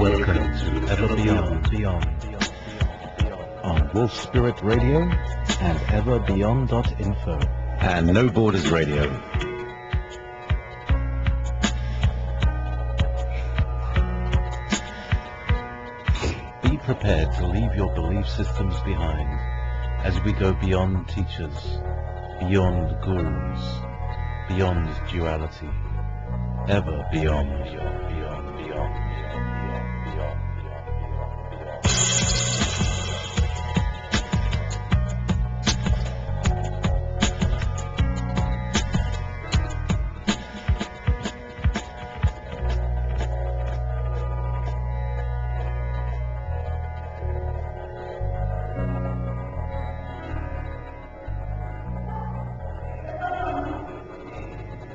Welcome to Ever Beyond on Wolf Spirit Radio and everbeyond.info and No Borders Radio. Be prepared to leave your belief systems behind as we go beyond teachers, beyond gurus, beyond duality, ever beyond, beyond, beyond, beyond.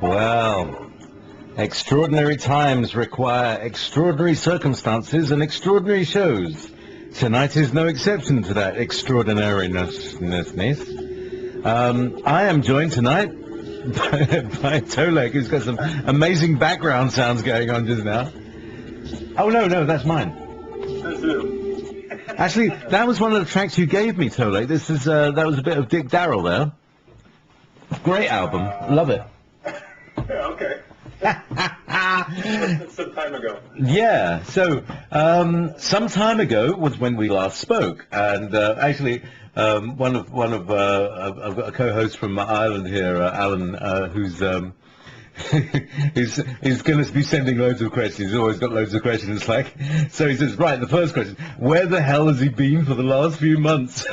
Well, extraordinary times require extraordinary circumstances and extraordinary shows. Tonight is no exception to that extraordinariness. I am joined tonight by Tolec, who's got some amazing background sounds going on just now. Oh, no, that's mine. That's you. Actually, that was one of the tracks you gave me, Tolec. That was a bit of Dick Darrell there. Great album. Love it. Okay. Some time ago. Yeah, so some time ago was when we last spoke, and actually one of I've got a co-host from Ireland here, Alan, who's he's going to be sending loads of questions. He's always got loads of questions. Like, so he says, right, the first question: where the hell has he been for the last few months?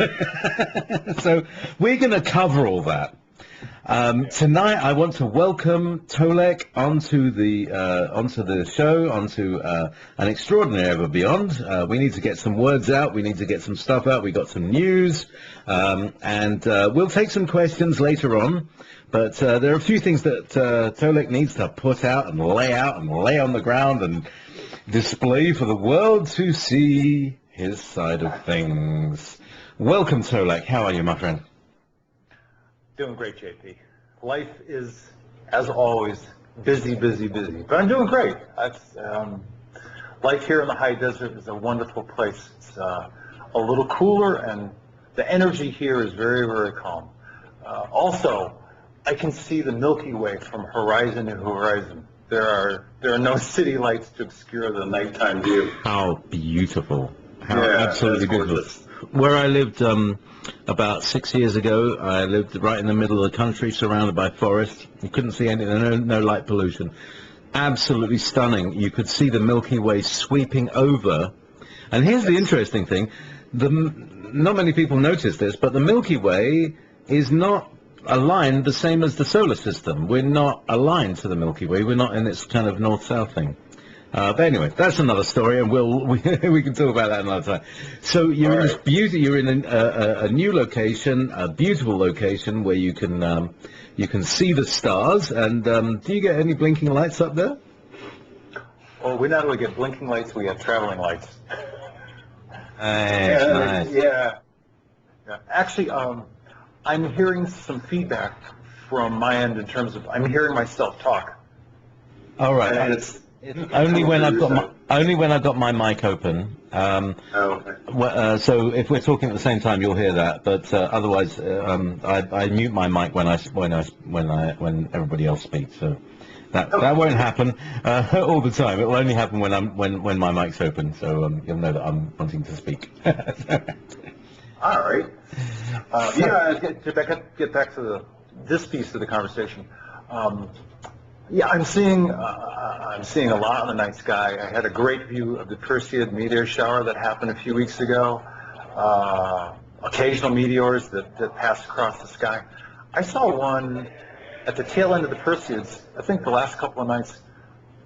So we're going to cover all that. Tonight, I want to welcome Tolec onto the show, onto an extraordinary Ever Beyond. We need to get some words out. We need to get some stuff out. We got some news, and we'll take some questions later on. But there are a few things that Tolec needs to put out and lay on the ground and display for the world to see his side of things. Welcome, Tolec. How are you, my friend? Doing great, JP. Life is, as always, busy. But I'm doing great. Life here in the high desert is a wonderful place. It's a little cooler, and the energy here is very, very calm. Also, I can see the Milky Way from horizon to horizon. There are no city lights to obscure the nighttime view. How beautiful. How Yeah, absolutely that's beautiful. gorgeous. Where I lived about 6 years ago, I lived right in the middle of the country, surrounded by forest. You couldn't see anything, no light pollution. Absolutely stunning. You could see the Milky Way sweeping over. And here's the interesting thing. Not many people notice this, but the Milky Way is not aligned the same as the solar system. We're not aligned to the Milky Way. We're not in its kind of north-south thing. But anyway, that's another story, and we can talk about that another time. So you're in this beauty. You're in a new location, a beautiful location where you can see the stars. And do you get any blinking lights up there? Well, we not only get blinking lights, we have traveling lights. Nice. Yeah. Actually, I'm hearing some feedback from my end in terms of I'm hearing myself talk. All right. And it's Only when I've got my mic open. okay. So if we're talking at the same time, you'll hear that. But otherwise, I mute my mic when everybody else speaks. So that won't happen all the time. It will only happen when my mic's open. So you'll know that I'm wanting to speak. All right. Get back to this piece of the conversation. Yeah, I'm seeing a lot in the night sky. I had a great view of the Perseid meteor shower that happened a few weeks ago. Occasional meteors that passed across the sky. I saw one at the tail end of the Perseids. I think the last couple of nights.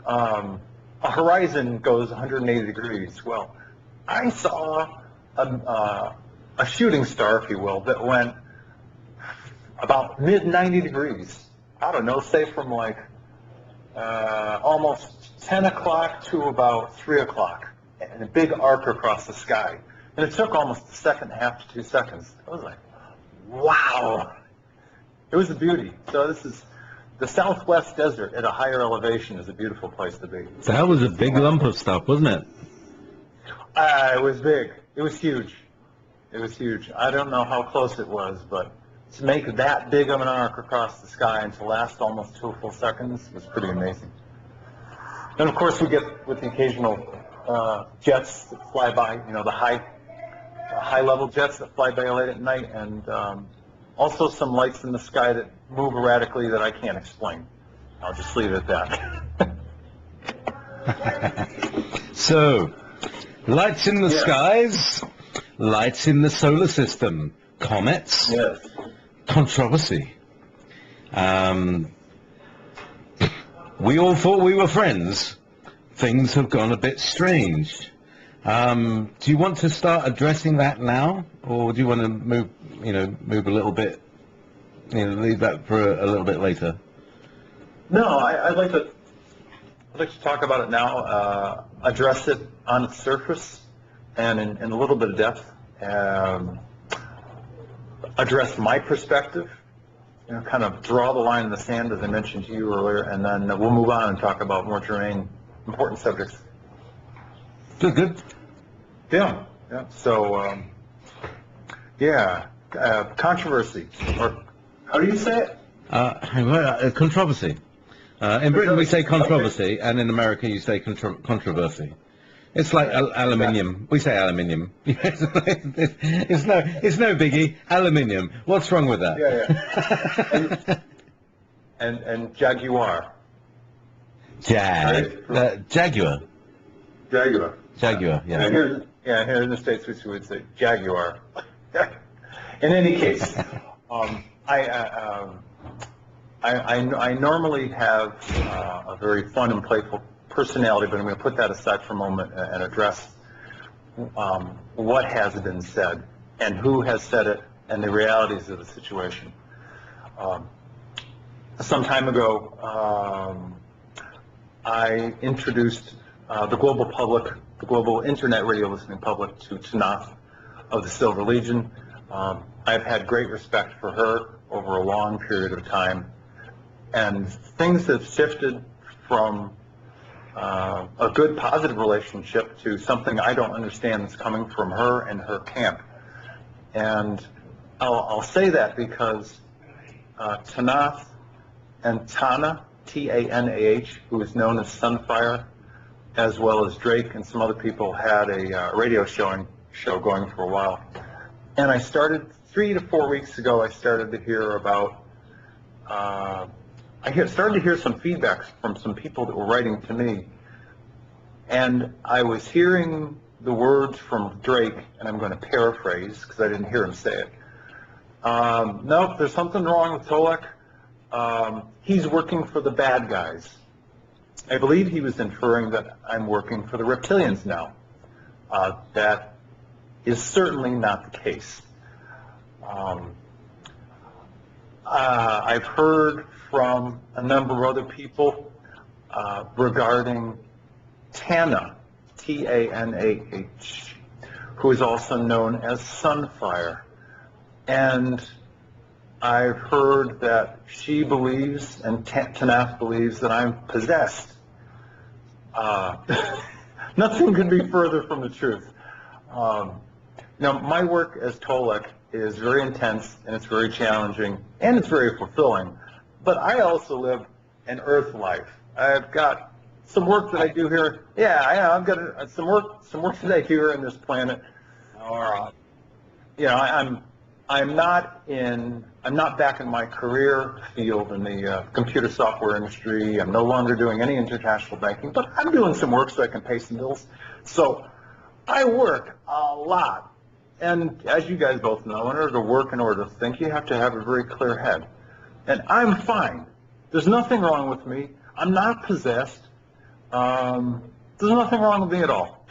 A horizon goes 180 degrees. Well, I saw a shooting star, if you will, that went about mid 90 degrees. I don't know, say from like almost 10 o'clock to about 3 o'clock, and a big arc across the sky. And it took almost a second and a half to 2 seconds. I was like, wow. It was a beauty. So this is the Southwest desert at a higher elevation is a beautiful place to be. So that was a big lump of stuff, wasn't it? It was big. It was huge. It was huge. I don't know how close it was, but to make that big of an arc across the sky and to last almost 2 full seconds was pretty amazing. And of course, we get with the occasional jets that fly by, the high-level jets that fly by late at night, and also some lights in the sky that move erratically that I can't explain. I'll just leave it at that. So, lights in the Yes. skies, lights in the solar system, comets, Yes. controversy. We all thought we were friends. Things have gone a bit strange. Do you want to start addressing that now, or do you want to move a little bit, leave that for a little bit later? No, I'd like to talk about it now, address it on its surface and in a little bit of depth, address my perspective, kind of draw the line in the sand, as I mentioned to you earlier, and then we'll move on and talk about more germane, important subjects. Good. Yeah. So, controversy, or how do you say it? Controversy. In Britain we say controversy, and in America you say controversy. It's like aluminium. We say aluminium. It's no biggie. Aluminium. What's wrong with that? Yeah. And Jaguar. Jaguar. Jaguar. Jaguar. Yeah. Here in the States we would say Jaguar. In any case, I normally have a very fun and playful personality, but I'm going to put that aside for a moment and address what has been said and who has said it and the realities of the situation. Some time ago, I introduced the global public, the global internet radio listening public, to Tanath of the Silver Legion. I've had great respect for her over a long period of time, and things have shifted from a good, positive relationship to something I don't understand that's coming from her and her camp. And I'll say that because Tanath and Tana, T-A-N-A-H, who is known as Sunfire, as well as Drake and some other people, had a radio show going for a while. And I started, 3 to 4 weeks ago, I started to hear about, started to hear some feedback from some people that were writing to me. And I was hearing the words from Drake, and I'm going to paraphrase because I didn't hear him say it. Nope, there's something wrong with Tolec. He's working for the bad guys. I believe he was inferring that I'm working for the reptilians now. That is certainly not the case. I've heard from a number of other people regarding Tana, T-A-N-A-H, who is also known as Sunfire. And I've heard that she believes, and Tanath believes, that I'm possessed. Nothing could be further from the truth. Now, my work as Tolec is very intense, and it's very challenging, and it's very fulfilling. But I also live an Earth life. I've got some work that I do here. Yeah, I've got some work that I do here on this planet. Or, I'm not back in my career field in the computer software industry. I'm no longer doing any international banking, but I'm doing some work so I can pay some bills. So I work a lot. And as you guys both know, in order to work, in order to think, you have to have a very clear head. And I'm fine. There's nothing wrong with me. I'm not possessed. There's nothing wrong with me at all.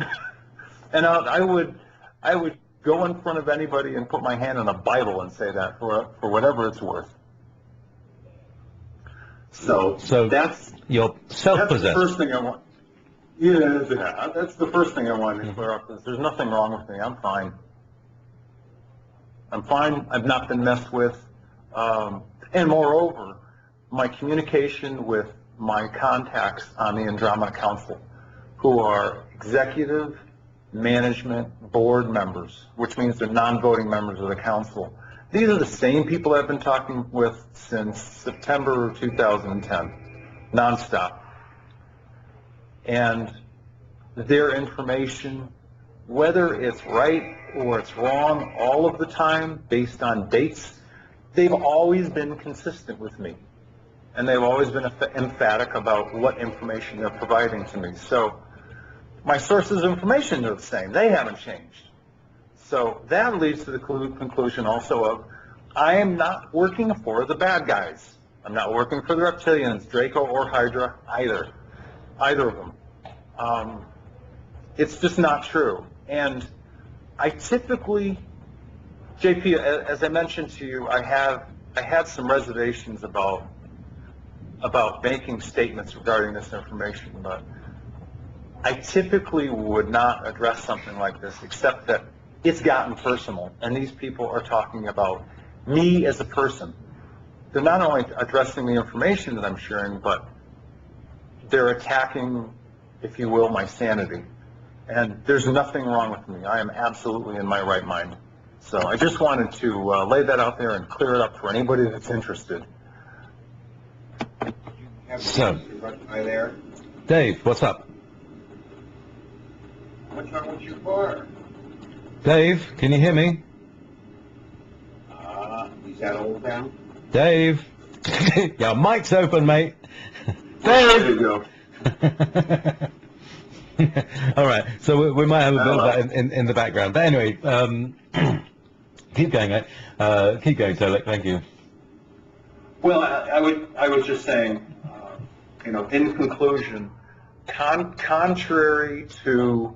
And I would go in front of anybody and put my hand on a Bible and say that for whatever it's worth. So that's you're self-possessed. That's the first thing I want. Yeah, that's the first thing I wanted to clear up. Is there's nothing wrong with me. I'm fine. I'm fine. I've not been messed with. And moreover, my communication with my contacts on the Andromeda Council, who are executive management, board members, which means they're non-voting members of the council. These are the same people I've been talking with since September of 2010, nonstop. And their information, whether it's right or it's wrong all of the time based on dates, they've always been consistent with me. And they've always been emphatic about what information they're providing to me. So my sources of information are the same. They haven't changed. So that leads to the conclusion also of, I am not working for the bad guys. I'm not working for the reptilians, Draco or Hydra, either of them. It's just not true. And I typically, JP, as I mentioned to you, I had some reservations about making statements regarding this information, but I typically would not address something like this, except that it's gotten personal, and these people are talking about me as a person. They're not only addressing the information that I'm sharing, but they're attacking, if you will, my sanity. And there's nothing wrong with me. I am absolutely in my right mind. So I just wanted to lay that out there and clear it up for anybody that's interested. So, Hi there. Dave, what's up? What's wrong with your car? Dave, can you hear me? Is that old town? Dave? Your mic's open, mate. There you go. All right, so we might have a bit of that in the background. But anyway, keep going, mate. Keep going, Tolec. Thank you. Well, I was just saying, in conclusion, contrary to,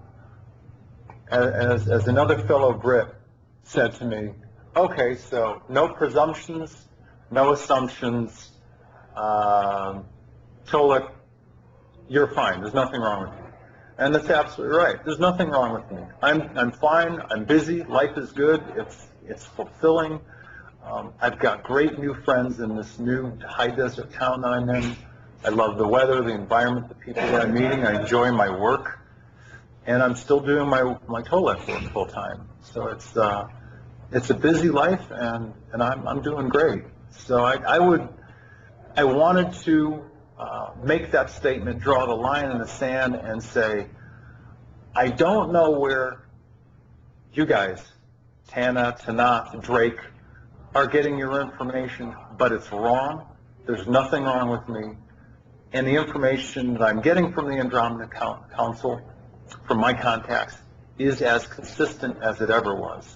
as another fellow Brit said to me, okay, so no presumptions, no assumptions, Tolec, you're fine. There's nothing wrong with you. And that's absolutely right. There's nothing wrong with me. I'm fine. I'm busy. Life is good. It's fulfilling. I've got great new friends in this new high desert town that I'm in. I love the weather, the environment, the people that I'm meeting. I enjoy my work, and I'm still doing my Tolec work full time. So it's a busy life, and I'm doing great. So I wanted to make that statement, draw the line in the sand, and say, I don't know where you guys, Tana, Tanat, Drake, are getting your information, but it's wrong. There's nothing wrong with me. And the information that I'm getting from the Andromeda Council, from my contacts, is as consistent as it ever was.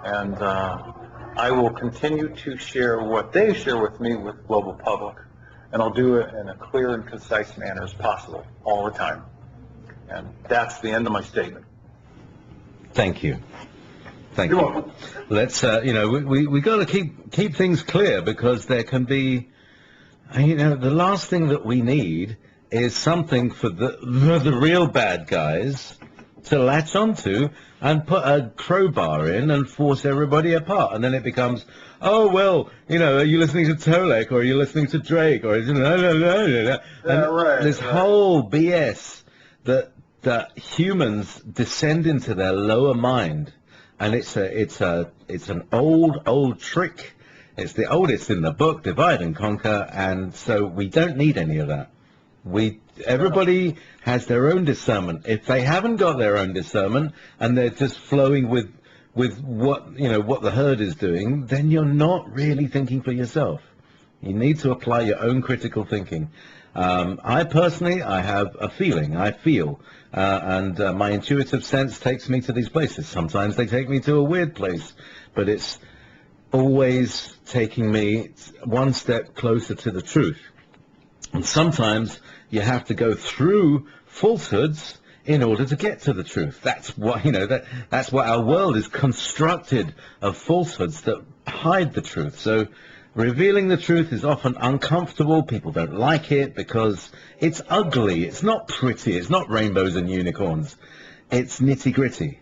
And I will continue to share what they share with me with global public, and I'll do it in a clear and concise manner as possible, all the time. And that's the end of my statement. Thank you. Thank You're you. welcome. Let's, we got to keep things clear, because there can be, the last thing that we need is something for the real bad guys to latch onto and put a crowbar in and force everybody apart. And then it becomes, oh, well, are you listening to Tolec, or are you listening to Drake, or no. Right, this whole BS that humans descend into their lower mind. And it's an old trick. It's the oldest in the book, Divide and Conquer, and so we don't need any of that. Everybody has their own discernment. If they haven't got their own discernment and they're just flowing with what the herd is doing, then you're not really thinking for yourself. You need to apply your own critical thinking. I personally, I have a feeling. I feel, and my intuitive sense takes me to these places. Sometimes they take me to a weird place, but it's always taking me one step closer to the truth. And sometimes you have to go through falsehoods in order to get to the truth. That's what, that's what our world is constructed of, falsehoods that hide the truth. So revealing the truth is often uncomfortable. People don't like it because it's ugly. It's not pretty. It's not rainbows and unicorns. It's nitty-gritty.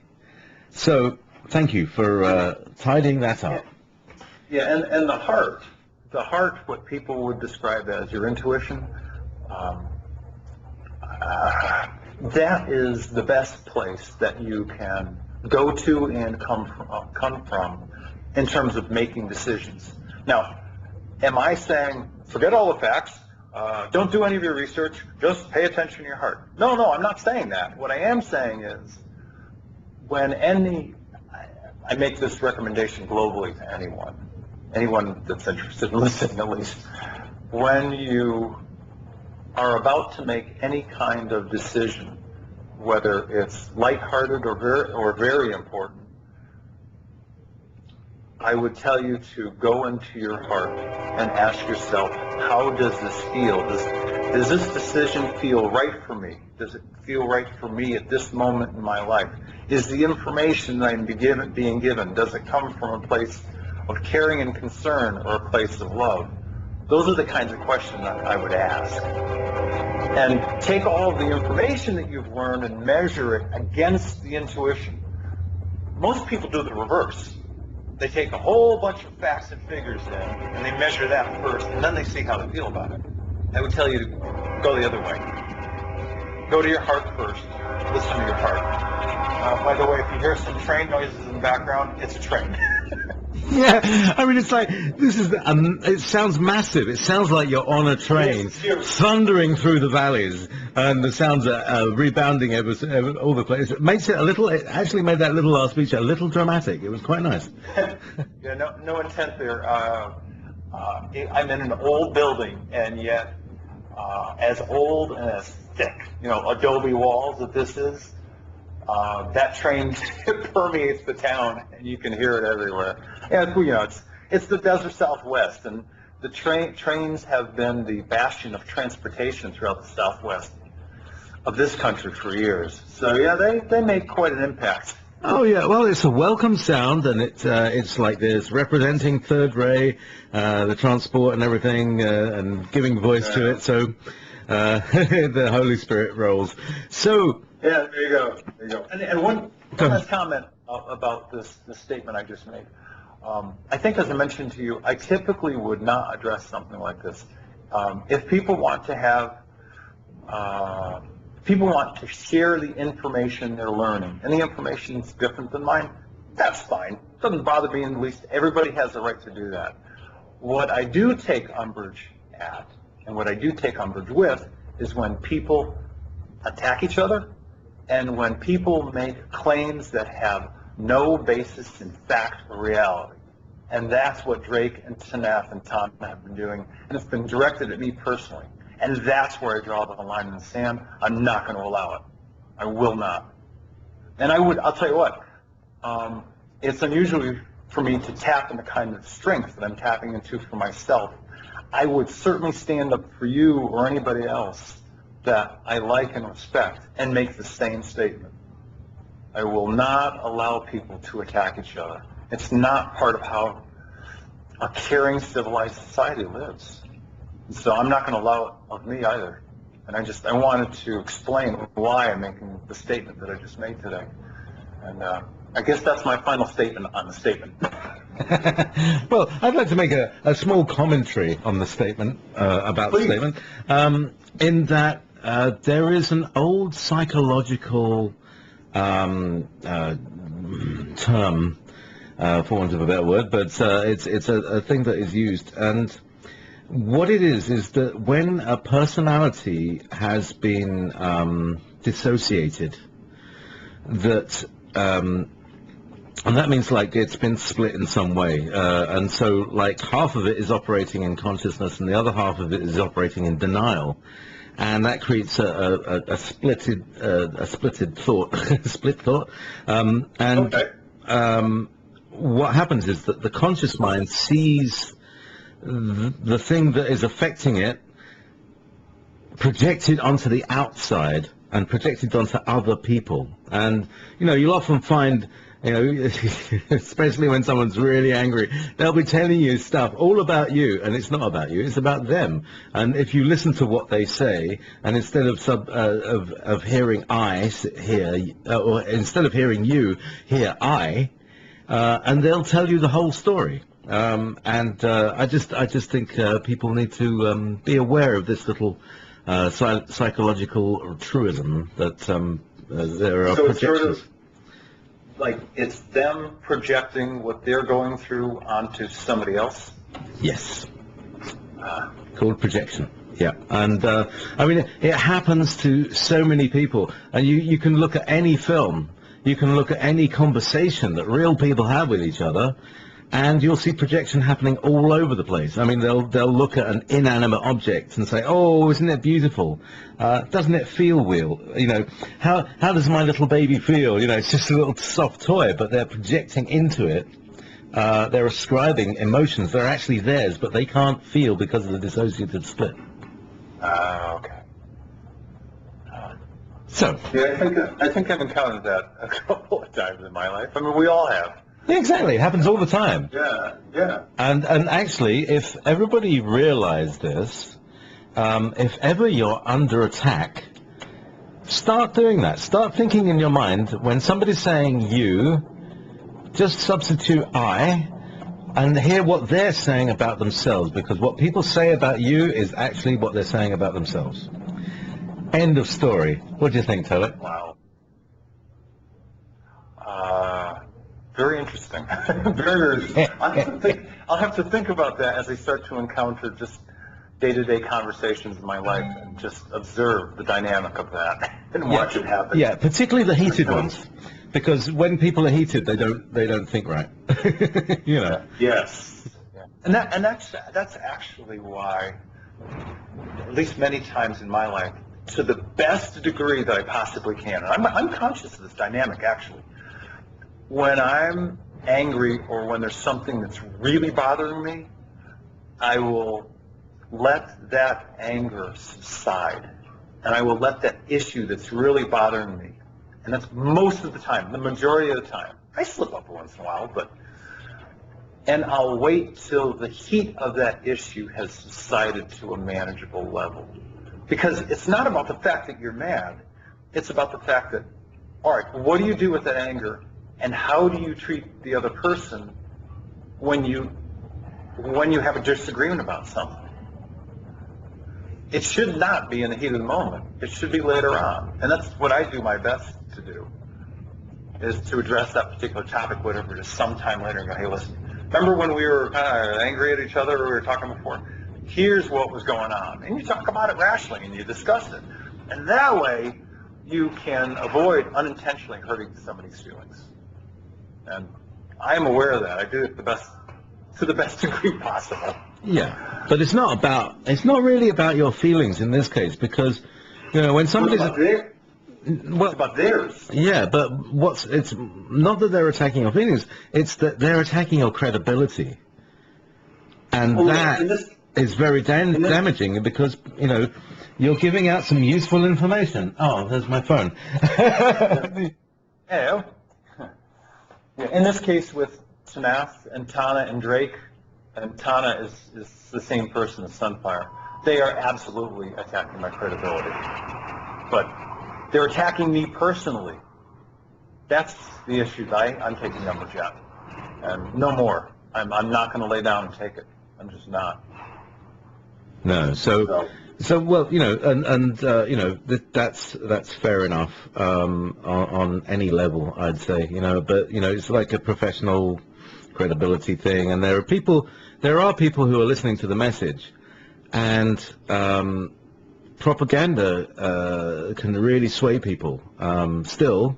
So thank you for tidying that up. Yeah, and the heart, what people would describe as your intuition, that is the best place that you can go to and come from in terms of making decisions. Now, am I saying forget all the facts, don't do any of your research, just pay attention to your heart? No, I'm not saying that. What I am saying is when I make this recommendation globally to anyone that's interested in listening at least, when you are about to make any kind of decision, whether it's lighthearted or very important, I would tell you to go into your heart and ask yourself, how does this feel? Does this decision feel right for me? Does it feel right for me at this moment in my life? Is the information that I'm being given, does it come from a place of caring and concern or a place of love? Those are the kinds of questions that I would ask. And take all of the information that you've learned and measure it against the intuition. Most people do the reverse. They take a whole bunch of facts and figures in, and they measure that first, and then they see how they feel about it. I would tell you to go the other way. Go to your heart first. Listen to your heart. By the way, if you hear some train noises in the background, it's a train. Yeah, I mean, it's like, it sounds massive. It sounds like you're on a train, thundering through the valleys, and the sounds are rebounding all the place. It makes it it actually made that little last speech a little dramatic. It was quite nice. Yeah, no intent there. I'm in an old building, and yet as old and as thick, adobe walls that this is, that train permeates the town, and you can hear it everywhere. And it's the desert Southwest, and the trains have been the bastion of transportation throughout the Southwest of this country for years. So yeah, they make quite an impact. Oh yeah, well, it's a welcome sound, and it's like this, representing Third Ray, the transport and everything, and giving voice to it. So the Holy Spirit rolls. So. Yeah, there you go. And one last comment about this statement I just made. I think, as I mentioned to you, I typically would not address something like this. If people want to share the information they're learning, and the information is different than mine, that's fine. It doesn't bother me in the least. Everybody has the right to do that. What I do take umbrage at, and what I do take umbrage with, is when people attack each other, and when people make claims that have no basis in fact or reality. And that's what Drake and Tanaf and Tom have been doing, and it's been directed at me personally. And that's where I draw the line in the sand. I'm not going to allow it. I will not. And I'll tell you what, it's unusual for me to tap in the kind of strength that I'm tapping into for myself. I would certainly stand up for you or anybody else that I like and respect and make the same statement. I will not allow people to attack each other. It's not part of how a caring, civilized society lives. So I'm not going to allow it of me either. And I wanted to explain why I'm making the statement that I just made today. And I guess that's my final statement on the statement. Well, I'd like to make a small commentary on the statement, about Please. the statement, in that there is an old psychological term, for want of a better word, but it's a thing that is used. And what it is that when a personality has been dissociated, that and that means like it's been split in some way, and so like half of it is operating in consciousness and the other half of it is operating in denial, and that creates a splitted thought, split thought, and Okay. What happens is that the conscious mind sees the thing that is affecting it projected onto the outside and projected onto other people. And, you'll often find, especially when someone's really angry, they'll be telling you stuff all about you, and it's not about you, it's about them. And if you listen to what they say, and instead of hearing I hear, or instead of hearing you, hear I, and they'll tell you the whole story. I just think people need to be aware of this little psychological truism that there are So it's projections. sort of like it's them projecting what they're going through onto somebody else. Yes. Called projection. Yeah. And I mean, it happens to so many people. And you can look at any film, you can look at any conversation that real people have with each other, and you'll see projection happening all over the place. I mean, they'll look at an inanimate object and say, "Oh, isn't it beautiful? Doesn't it feel real? You know, how does my little baby feel? You know, it's just a little soft toy," but they're projecting into it. They're ascribing emotions that are actually theirs, but they can't feel because of the dissociative split. Okay. So, Yeah, I think I've encountered that a couple of times in my life. I mean, we all have. yeah, exactly, it happens all the time. Yeah. And actually, if everybody realized this, if ever you're under attack, start doing that. Start thinking in your mind, when somebody's saying you, just substitute I, and hear what they're saying about themselves, because what people say about you is actually what they're saying about themselves. End of story. What do you think, Tolec? Wow. Very interesting. Very interesting. I'll have to think about that as I start to encounter just day-to-day conversations in my life and just observe the dynamic of that and watch it happen. Yeah, particularly the heated ones, because when people are heated, they don't think right. You know. Yes. Yeah. And that's actually why, at least many times in my life, to the best degree that I possibly can, and I'm conscious of this dynamic actually. When I'm angry or when there's something that's really bothering me, I will let that anger subside, and I will let that issue that's really bothering me, and that's most of the time, the majority of the time. I slip up once in a while, and I'll wait till the heat of that issue has subsided to a manageable level. Because it's not about the fact that you're mad, it's about the fact that, all right, what do you do with that anger, and how do you treat the other person when you have a disagreement about something? It should not be in the heat of the moment. It should be later on. And that's what I do my best to do, is to address that particular topic, whatever it is, sometime later and go, hey, listen, remember when we were kind of angry at each other, or we were talking before? Here's what was going on. And you talk about it rationally and you discuss it. And that way you can avoid unintentionally hurting somebody's feelings. And I am aware of that. I do it to the best degree possible. Yeah, but it's not really about your feelings in this case, because, you know, when somebody's... What about theirs? Yeah, but it's not that they're attacking your feelings, it's that they're attacking your credibility. And that is very damaging, because, you know, you're giving out some useful information. Oh, there's my phone. Hey, in this case with Tanath and Tana and Drake, and Tana is the same person as Sunfire, they are absolutely attacking my credibility. But they're attacking me personally. That's the issue that I'm taking umbrage at. And no more. I'm not going to lay down and take it. I'm just not. No, so well, you know, and you know, that's fair enough on any level, I'd say, you know, but, you know, it's like a professional credibility thing, and there are people who are listening to the message, and propaganda can really sway people. Still,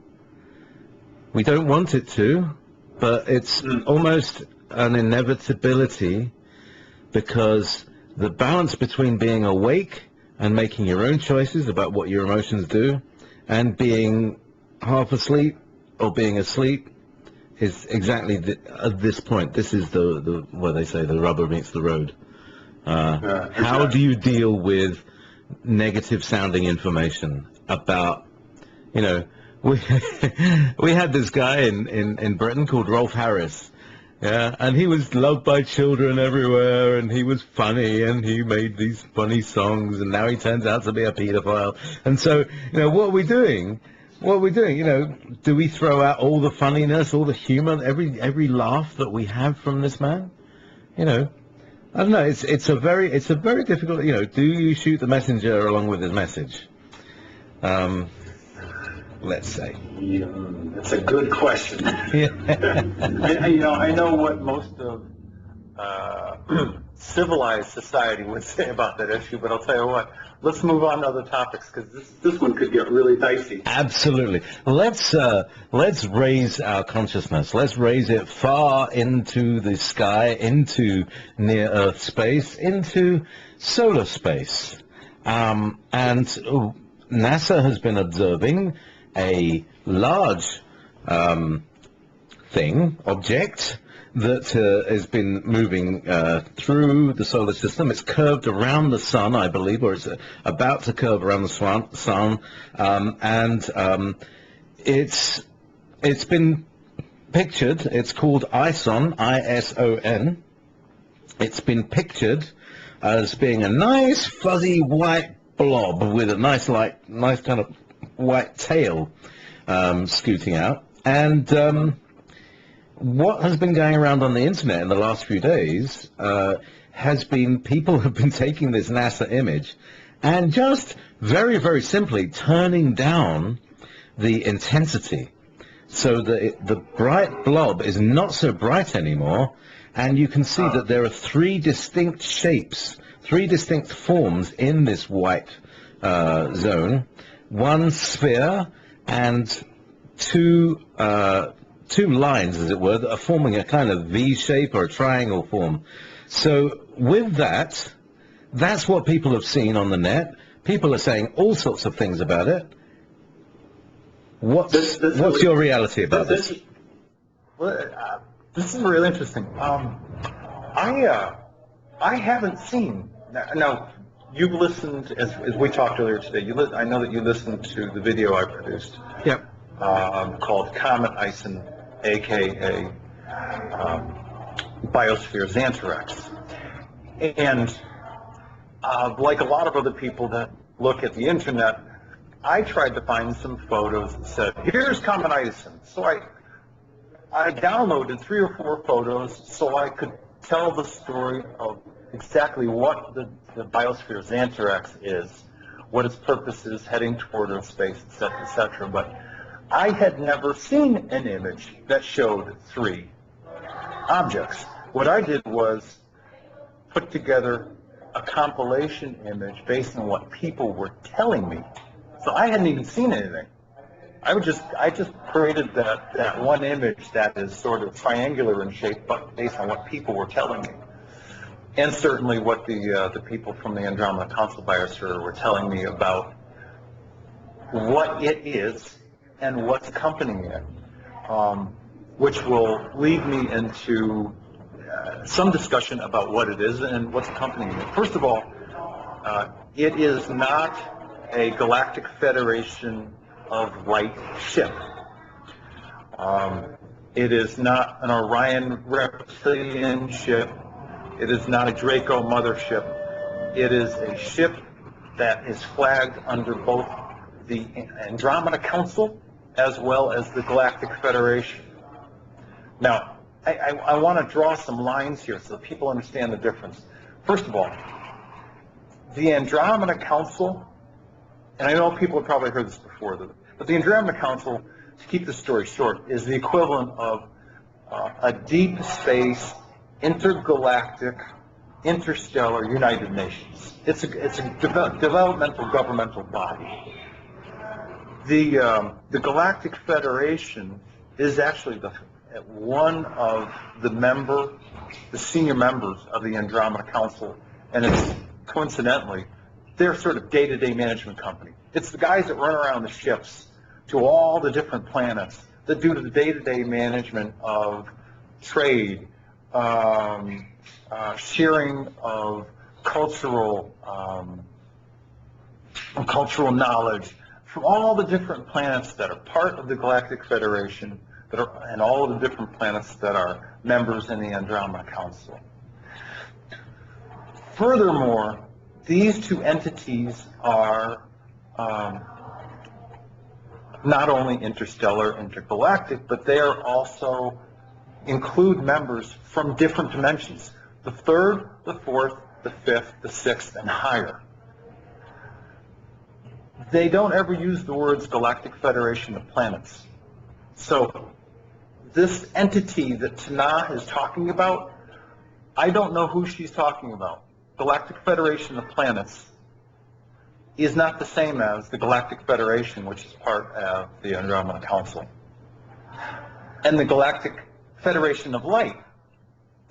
we don't want it to, but it's almost an inevitability, because the balance between being awake and making your own choices about what your emotions do, and being half asleep or being asleep, is exactly at this point. This is the where they say the rubber meets the road. How do you deal with negative sounding information about, you know, we had this guy in Britain called Rolf Harris. Yeah, and he was loved by children everywhere, and he was funny, and he made these funny songs, and now he turns out to be a paedophile. And so, you know, what are we doing? You know, do we throw out all the funniness, all the humor, every laugh that we have from this man? You know, I don't know. It's a very difficult. Do you shoot the messenger along with his message? Let's say. Yeah, that's a good question. Yeah. I know what most of civilized society would say about that issue, but I'll tell you what. Let's move on to other topics because this one could get really dicey. Absolutely. Let's raise our consciousness. Let's raise it far into the sky, into near Earth space, into solar space. And NASA has been observing a large object that has been moving through the solar system. It's curved around the sun, I believe, or it's about to curve around the sun, and it's been pictured. It's called ISON, ISON. It's been pictured as being a nice fuzzy white blob with a nice kind of white tail scooting out, and what has been going around on the internet in the last few days has been people have been taking this NASA image and just very, very simply turning down the intensity so that the bright blob is not so bright anymore, and you can see that there are three distinct shapes, three distinct forms in this white zone, one sphere and two lines, as it were, that are forming a kind of V shape or a triangle form. So with that, that's what people have seen on the net. People are saying all sorts of things about it. What's your reality about this? This is really interesting. I haven't seen. Now, you've listened, as we talked earlier today, I know that you listened to the video I produced. Yep. Called Comet Ison, a.k.a. Biosphere Xanthrax. And like a lot of other people that look at the internet, I tried to find some photos that said, here's Comet Ison. So I downloaded 3 or 4 photos so I could tell the story of exactly what the Biosphere Xanthrax is, what its purpose is, heading toward Earth space, et cetera, et cetera. But I had never seen an image that showed 3 objects. What I did was put together a compilation image based on what people were telling me. So I hadn't even seen anything. I just created that one image that is sort of triangular in shape, but based on what people were telling me. And certainly what the people from the Andromeda Council Biosphere were telling me about what it is and what's accompanying it, which will lead me into some discussion about what it is and what's accompanying it. First of all, it is not a Galactic Federation of Light ship. It is not an Orion reptilian ship. It is not a Draco mothership. It is a ship that is flagged under both the Andromeda Council as well as the Galactic Federation. Now, I want to draw some lines here so that people understand the difference. First of all, the Andromeda Council, and I know people have probably heard this before, but the Andromeda Council, to keep the story short, is the equivalent of a deep space, intergalactic, interstellar United Nations. It's a developmental governmental body. The Galactic Federation is actually one of the senior members of the Andromeda Council, and it's coincidentally their sort of day-to-day management company. It's the guys that run around the ships to all the different planets that do the day-to-day management of trade, sharing of cultural knowledge from all the different planets that are part of the Galactic Federation, and all of the different planets that are members in the Andromeda Council. Furthermore, these two entities are not only interstellar, intergalactic, but they are also include members from different dimensions. the third, the fourth, the fifth, the sixth, and higher. They don't ever use the words Galactic Federation of Planets. So this entity that Tana is talking about, I don't know who she's talking about. Galactic Federation of Planets is not the same as the Galactic Federation, which is part of the Andromeda Council. And the Galactic Federation of Light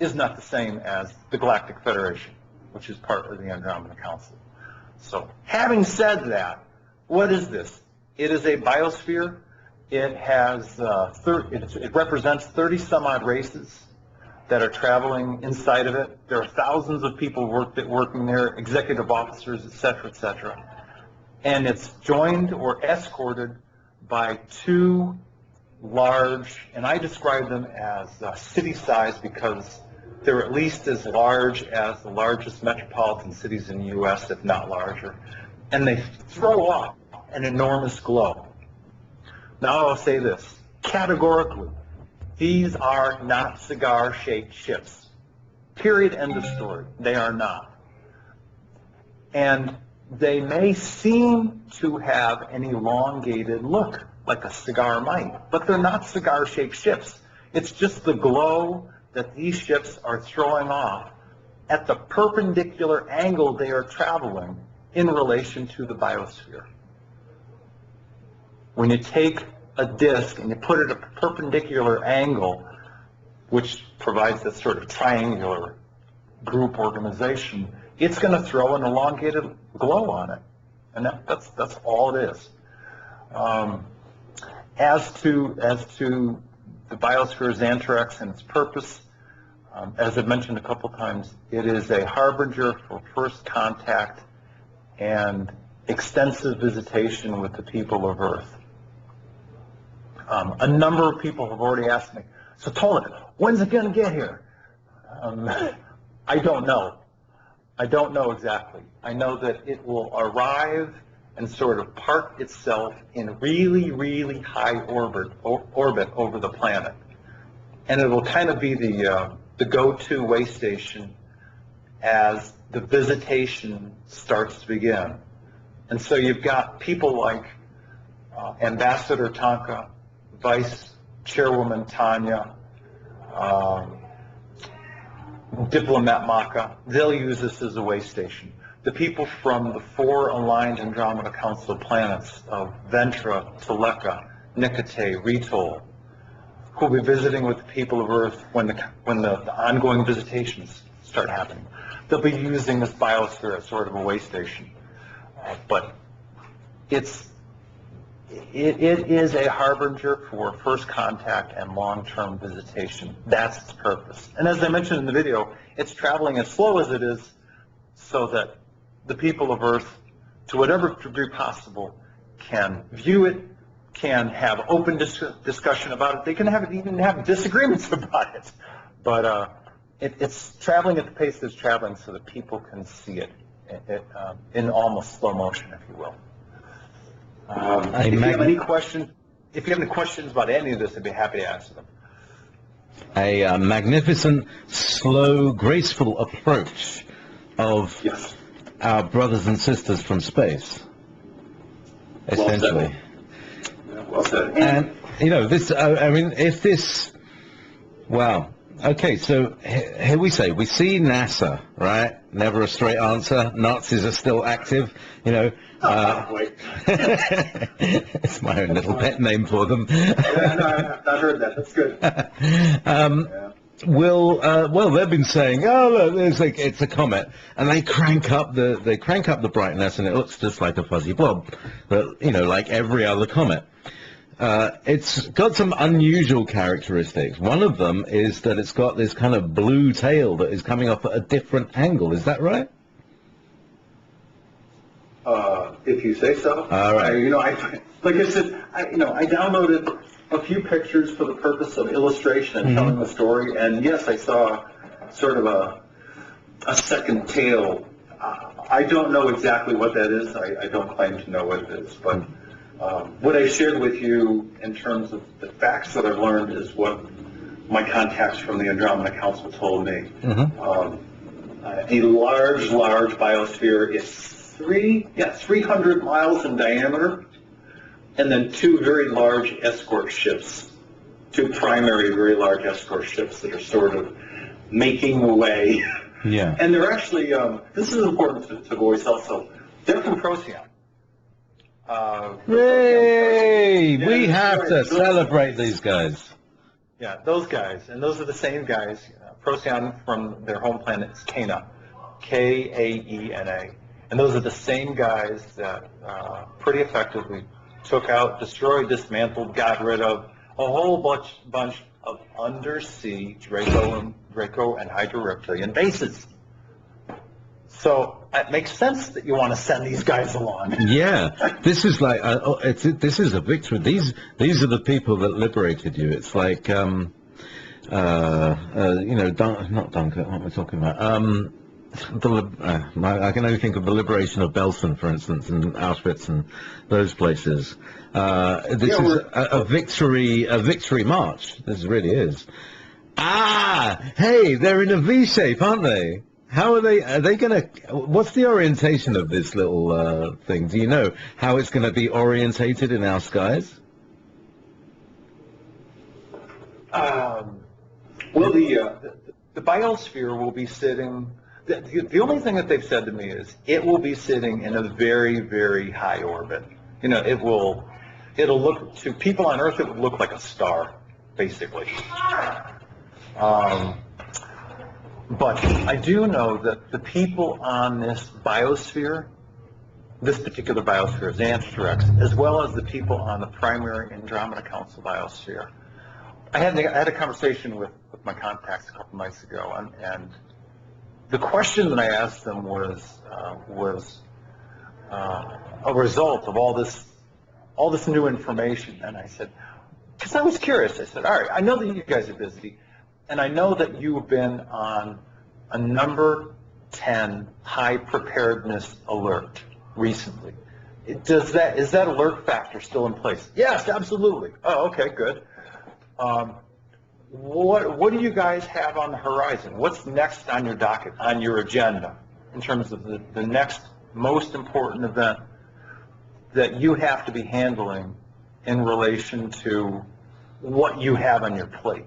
is not the same as the Galactic Federation, which is part of the Andromeda Council. So having said that, what is this? It is a biosphere. It has it represents 30 some odd races that are traveling inside of it. There are thousands of people working there, executive officers, et cetera, and it's joined or escorted by two large, and I describe them as city-sized because they're at least as large as the largest metropolitan cities in the U.S., if not larger, and they throw off an enormous glow. Now I'll say this, categorically, these are not cigar-shaped ships. Period, end of story. They are not. And they may seem to have an elongated look, like a cigar might, but they're not cigar-shaped ships. It's just the glow that these ships are throwing off at the perpendicular angle they are traveling in relation to the biosphere. When you take a disk and you put it at a perpendicular angle, which provides this sort of triangular group organization, it's going to throw an elongated glow on it. And that's all it is. As to the biosphere Xanthrax and its purpose, as I've mentioned a couple times, it is a harbinger for first contact and extensive visitation with the people of Earth. A number of people have already asked me, so Tolec, when's it going to get here? I don't know. I don't know exactly. I know that it will arrive and sort of park itself in really, really high orbit over the planet. And it will kind of be the go-to way station as the visitation starts to begin. And so you've got people like Ambassador Tonka, Vice Chairwoman Tanya, Diplomat Maka. They'll use this as a way station. The people from the 4 aligned Andromeda Council planets of Ventra, Tolec, Nicate, Retol, who will be visiting with the people of Earth when the ongoing visitations start happening. They'll be using this biosphere as sort of a way station. But it is a harbinger for first contact and long-term visitation. That's its purpose. And as I mentioned in the video, it's traveling as slow as it is so that the people of Earth, to whatever degree possible, can view it, can have open discussion about it. They can even have disagreements about it. But it's traveling at the pace it's traveling so that people can see it in almost slow motion, if you will. If you have any questions about any of this, I'd be happy to answer them. A magnificent, slow, graceful approach of our brothers and sisters from space, essentially. Well said. And, this, if this, wow. Okay, so here we see NASA, right? Never a straight answer. Nazis are still active, Wait. It's my own little pet name for them. I've heard that. That's good. Well, they've been saying, oh, look, it's a comet, and they crank up the brightness, and it looks just like a fuzzy blob, but like every other comet. It's got some unusual characteristics. One of them is that it's got this kind of blue tail that is coming off at a different angle. Is that right? If you say so. All right. Like I said, I downloaded a few pictures for the purpose of illustration and telling the story, and yes, I saw sort of a second tail. I don't know exactly what that is. I don't claim to know what it is, but what I shared with you in terms of the facts that I've learned is what my contacts from the Andromeda Council told me. Mm-hmm. A large biosphere is 300 miles in diameter, and then two very large escort ships, two primary very large escort ships that are sort of making the way. Yeah. And they're actually, this is important to voice also, they're from Procyon. Yay! Yeah, We that's have right. to Those celebrate guys. these guys. Yeah, those guys, and those are the same guys. Procyon from their home planet is Cana, Kaena, and those are the same guys that pretty effectively took out, destroyed, dismantled, got rid of a whole bunch of undersea Draco and Hydra reptilian bases. So it makes sense that you want to send these guys along. Yeah, this is like this is a victory. These are the people that liberated you. It's like not Dunkirk. What am I talking about? I can only think of the liberation of Belsen, for instance, and Auschwitz and those places. This is a victory march. This really is. Hey, they're in a V shape, aren't they? How are they? Are they going to? What's the orientation of this little thing? Do you know how it's going to be orientated in our skies? Well, the biosphere will be sitting. The only thing that they've said to me is it will be sitting in a very, very high orbit. You know, it'll look to people on Earth. It would look like a star, basically. But I do know that the people on this biosphere, this particular biosphere, Xanthrax, as well as the people on the primary Andromeda Council biosphere, I had a conversation with my contacts a couple nights ago, and the question that I asked them was a result of all this new information. And I said, because I was curious, I said, all right, I know that you guys are busy, and I know that you've been on a number 10 high preparedness alert recently. Is that alert factor still in place? Yes, absolutely. Oh, okay, good. What do you guys have on the horizon? What's next on your docket, on your agenda, in terms of the next most important event that you have to be handling in relation to what you have on your plate?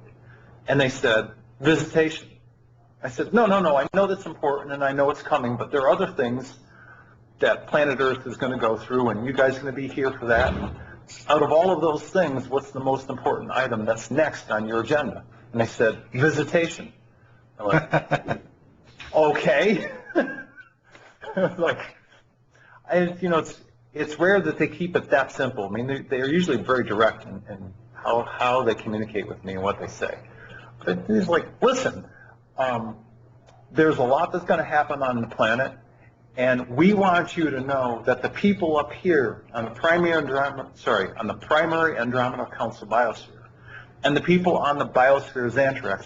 And they said, visitation. I said, no, I know that's important and I know it's coming, but there are other things that planet Earth is going to go through, and you guys are going to be here for that. And out of all of those things, what's the most important item that's next on your agenda? And they said, visitation. I went, okay. It's rare that they keep it that simple. I mean, they're usually very direct in how they communicate with me and what they say. But he's like, listen, there's a lot that's going to happen on the planet, and we want you to know that the people up here on the primary Andromeda Council biosphere and the people on the biosphere Xanthrax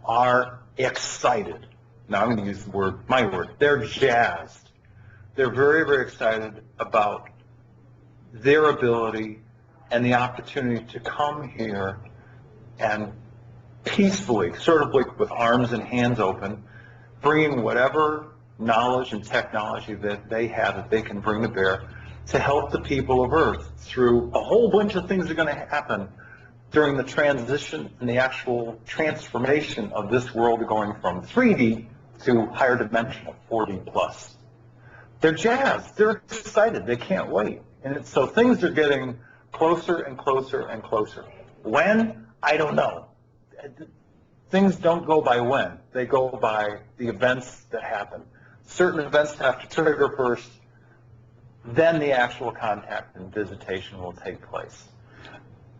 are excited. Now I'm going to use my word. They're jazzed. They're very, very excited about their ability and the opportunity to come here and peacefully, sort of like with arms and hands open, bringing whatever knowledge and technology that they have that they can bring to bear to help the people of Earth through a whole bunch of things that are going to happen during the transition and the actual transformation of this world going from 3D to higher dimensional 4D plus. They're jazzed. They're excited. They can't wait. And so things are getting closer and closer and closer. When? I don't know. Things don't go by when. They go by the events that happen. Certain events have to trigger first, then the actual contact and visitation will take place.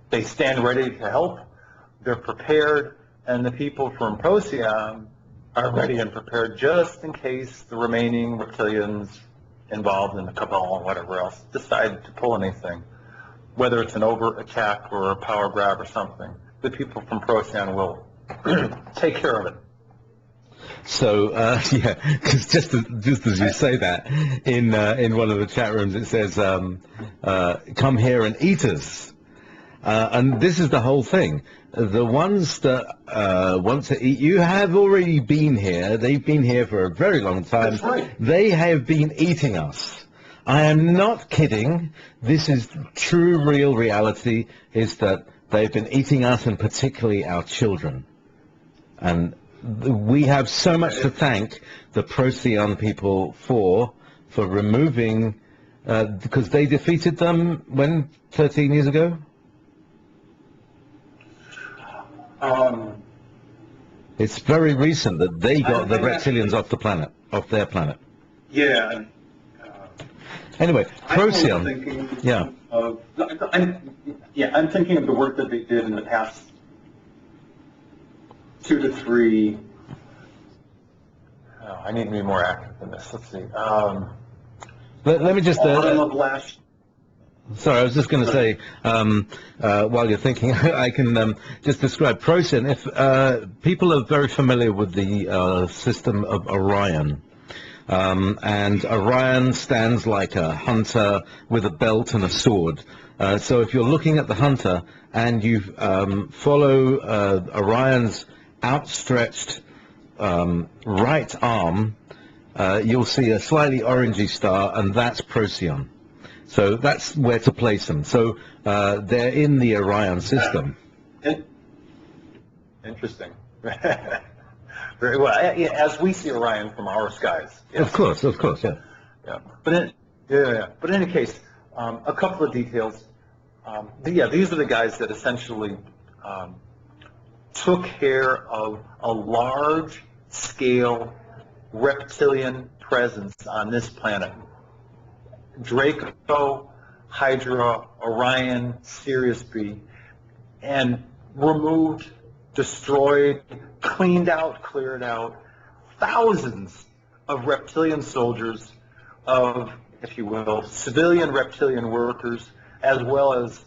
They stand ready to help, they're prepared, and the people from Procyon are ready and prepared just in case the remaining reptilians involved in the cabal and whatever else decide to pull anything, whether it's an overt attack or a power grab or something. The people from Procyon will take care of it. So yeah, because just as you say that, in one of the chat rooms it says, "Come here and eat us." And this is the whole thing. The ones that want to eat you have already been here. They've been here for a very long time. That's right. They have been eating us. I am not kidding. This is true, real reality, is that they've been eating us, and particularly our children. And we have so much to thank the Procyon people for removing, because they defeated them, when, 13 years ago? It's very recent that they got the reptilians off the planet, off their planet. Yeah. Anyway, Procyon. I'm thinking of the work that they did in the past 2 to 3. Oh, I need to be more accurate than this. Let's see. Let me just... Autumn of last. Sorry, I was just going to say, while you're thinking, I can just describe Procyon. If people are very familiar with the system of Orion, and Orion stands like a hunter with a belt and a sword. So if you're looking at the hunter and you follow Orion's outstretched right arm, you'll see a slightly orangey star, and that's Procyon. So that's where to place them. So they're in the Orion system. Interesting. Very well. As we see Orion from our skies. Yes. Of course, yeah. Yeah. But in any case, a couple of details. These are the guys that essentially took care of a large-scale reptilian presence on this planet. Draco, Hydra, Orion, Sirius B, and removed, destroyed, cleared out thousands of reptilian soldiers, of, if you will, civilian reptilian workers, as well as,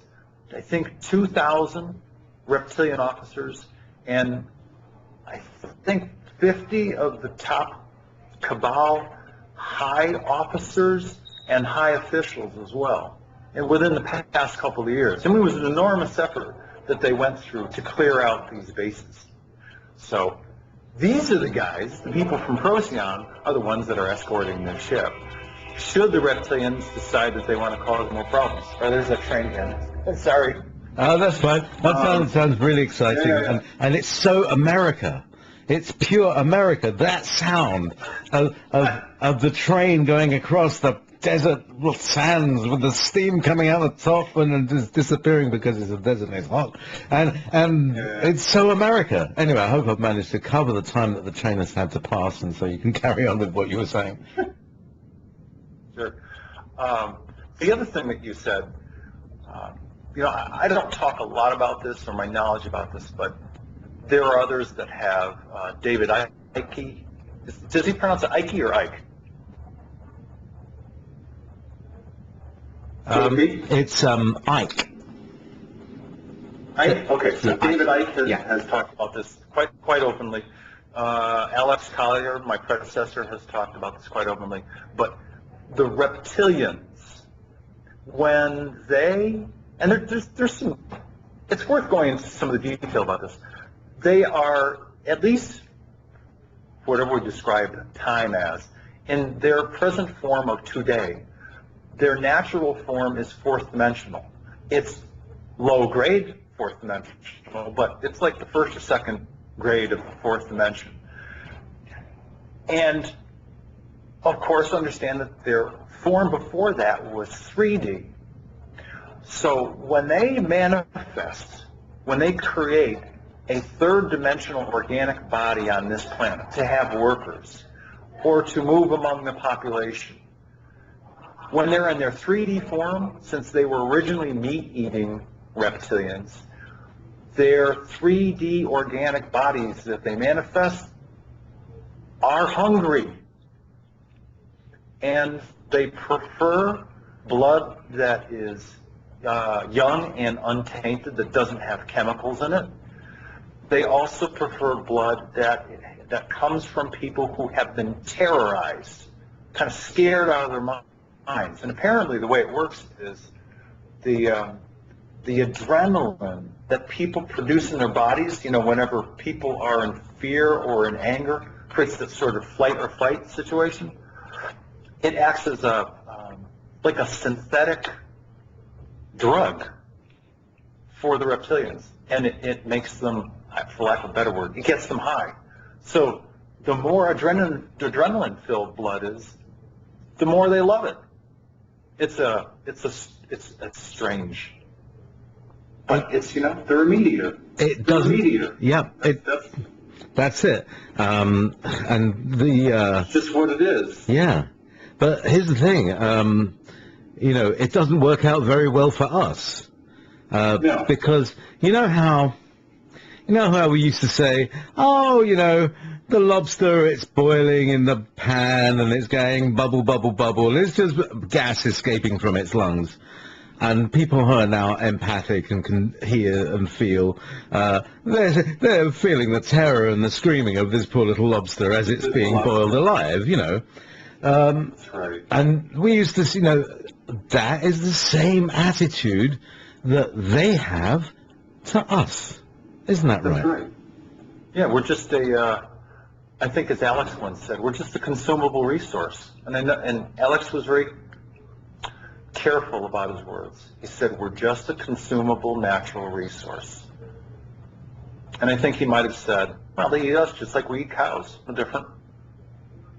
I think, 2,000 reptilian officers, and I think 50 of the top Cabal high officers and high officials as well, and within the past couple of years. I mean, it was an enormous effort that they went through to clear out these bases. So these are the guys, the people from Procyon, are the ones that are escorting their ship. Should the reptilians decide that they want to cause more problems. Oh, there's a train again. Sorry. Oh, that's fine. That sounds really exciting. Yeah. And it's so America. It's pure America. That sound of the train going across the desert sands with the steam coming out the top and then just disappearing because it's a desert and it's hot. And it's so America. Anyway, I hope I've managed to cover the time that the train has had to pass, and so you can carry on with what you were saying. Sure. The other thing that you said, I don't talk a lot about this or my knowledge about this, but there are others that have David Icke. Does he pronounce it Icke or Ike? It's Ike. Ike? Okay, so David Icke has talked about this quite openly. Alex Collier, my predecessor, has talked about this quite openly. But the reptilians, when they, and there's some, it's worth going into some of the detail about this. They are, at least whatever we describe time as, in their present form of today, their natural form is fourth dimensional. It's low grade fourth dimensional, but it's like the first or second grade of the fourth dimension. And of course, understand that their form before that was 3D. So when they manifest, when they create a third dimensional organic body on this planet to have workers or to move among the population, when they're in their 3D form, since they were originally meat-eating reptilians, their 3D organic bodies that they manifest are hungry. And they prefer blood that is young and untainted, that doesn't have chemicals in it. They also prefer blood that comes from people who have been terrorized, kind of scared out of their minds. And apparently the way it works is the the adrenaline that people produce in their bodies, whenever people are in fear or in anger, creates this sort of flight or fight situation. It acts as like a synthetic drug for the reptilians, and it makes them, for lack of a better word, it gets them high. So the more adrenaline-filled blood is, the more they love it. It's strange. But it's, they're a mediator. It doesn't. Mediator. Yeah. That's it. And it's just what it is. Yeah. But here's the thing. It doesn't work out very well for us. No. Because you know how we used to say, the lobster, it's boiling in the pan and it's going bubble, bubble, bubble. It's just gas escaping from its lungs. And people who are now empathic and can hear and feel, they're feeling the terror and the screaming of this poor little lobster as it's being boiled alive, That's right. And we used to, that is the same attitude that they have to us. Isn't that right? That's right. Yeah, we're just I think as Alex once said, we're just a consumable resource. And Alex was very careful about his words. He said, we're just a consumable natural resource. And I think he might have said, well, they eat us just like we eat cows, no different.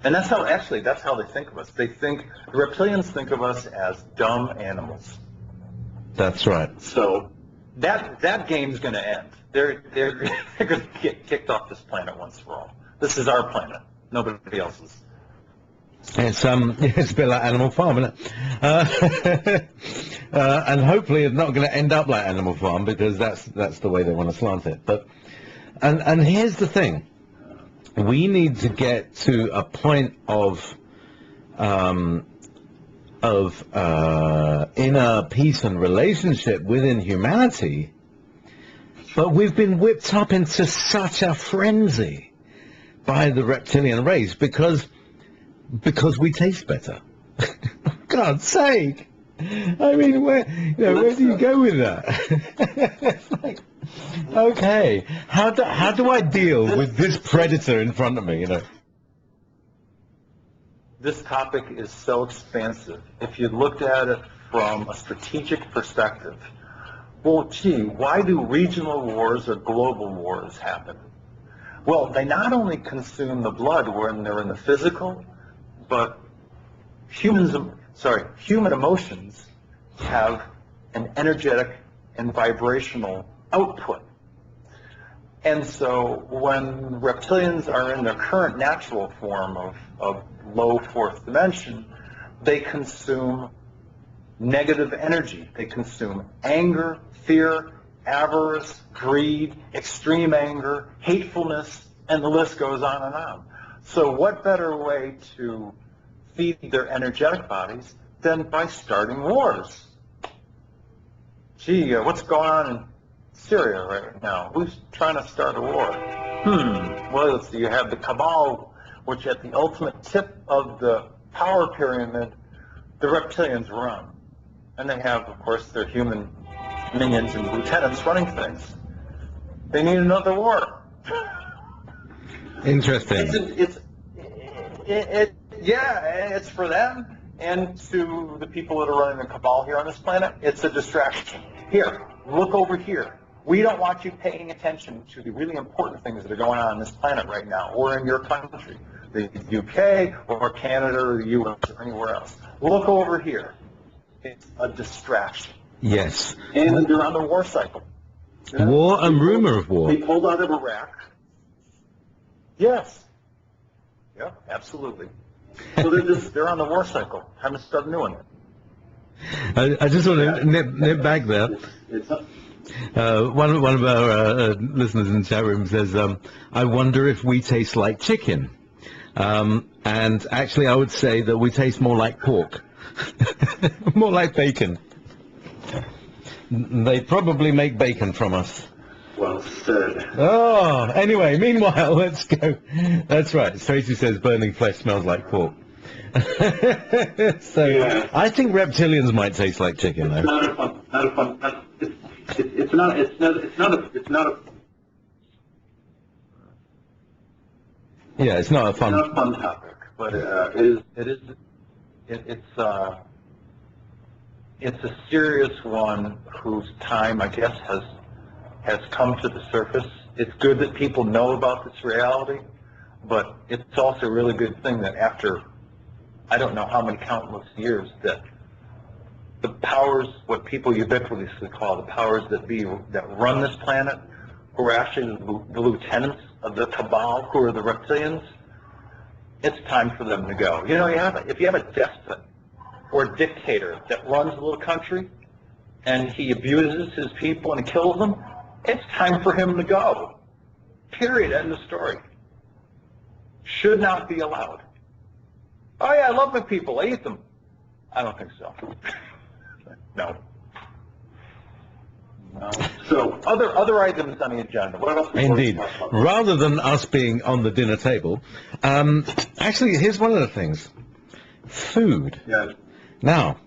And that's how they think of us. The reptilians think of us as dumb animals. That's right. So that game's going to end. They're going to get kicked off this planet once for all. This is our planet, nobody else's. It's a bit like Animal Farm, isn't it? And hopefully it's not going to end up like Animal Farm, because that's the way they want to slant it. But and here's the thing: we need to get to a point of inner peace and relationship within humanity. But we've been whipped up into such a frenzy by the reptilian race because we taste better. For God's sake! I mean, where do you go with that? It's like, okay, how do I deal with this predator in front of me? This topic is so expansive. If you looked at it from a strategic perspective, well, gee, why do regional wars or global wars happen? Well, they not only consume the blood when they're in the physical, but human emotions have an energetic and vibrational output. And so when reptilians are in their current natural form of low fourth dimension, they consume negative energy. They consume anger, fear, avarice, greed, extreme anger, hatefulness, and the list goes on and on. So what better way to feed their energetic bodies than by starting wars? Gee, what's going on in Syria right now? Who's trying to start a war? Well, let's see, you have the cabal, which at the ultimate tip of the power pyramid, the reptilians run. And they have, of course, their human minions and lieutenants running things. They need another war. Interesting. It's for them and to the people that are running the cabal here on this planet. It's a distraction. Here, look over here. We don't want you paying attention to the really important things that are going on this planet right now, or in your country, the UK, or Canada, or the US, or anywhere else. Look over here. It's a distraction. Yes. And they're on the war cycle. War and rumor of war. They pulled out of Iraq. Yes. Yeah, absolutely. So they're on the war cycle. Time to start a new one. I just want to nip back there. One of our listeners in the chat room says, I wonder if we taste like chicken. And actually, I would say that we taste more like pork. More like bacon. They probably make bacon from us. Well said. Oh, anyway, meanwhile, let's go. That's right. Tracy says burning flesh smells like pork. So, yeah. I think reptilians might taste like chicken, though. Not a fun. it's not a Yeah, it's not a It's fun. not a fun topic, but it's a serious one whose time, I guess, has come to the surface. It's good that people know about this reality, but it's also a really good thing that after, I don't know how many countless years, that the powers, what people ubiquitously call the powers that be, that run this planet, who are actually the lieutenants of the cabal, who are the reptilians, it's time for them to go. You know, if you have a despot or a dictator that runs a little country and he abuses his people and kills them, it's time for him to go. Period. End of story. Should not be allowed. Oh yeah, I love my people. I eat them. I don't think so. No. So other items on the agenda. What else? Indeed. Rather than us being on the dinner table, actually, here's one of the things. Food. Yeah. Now,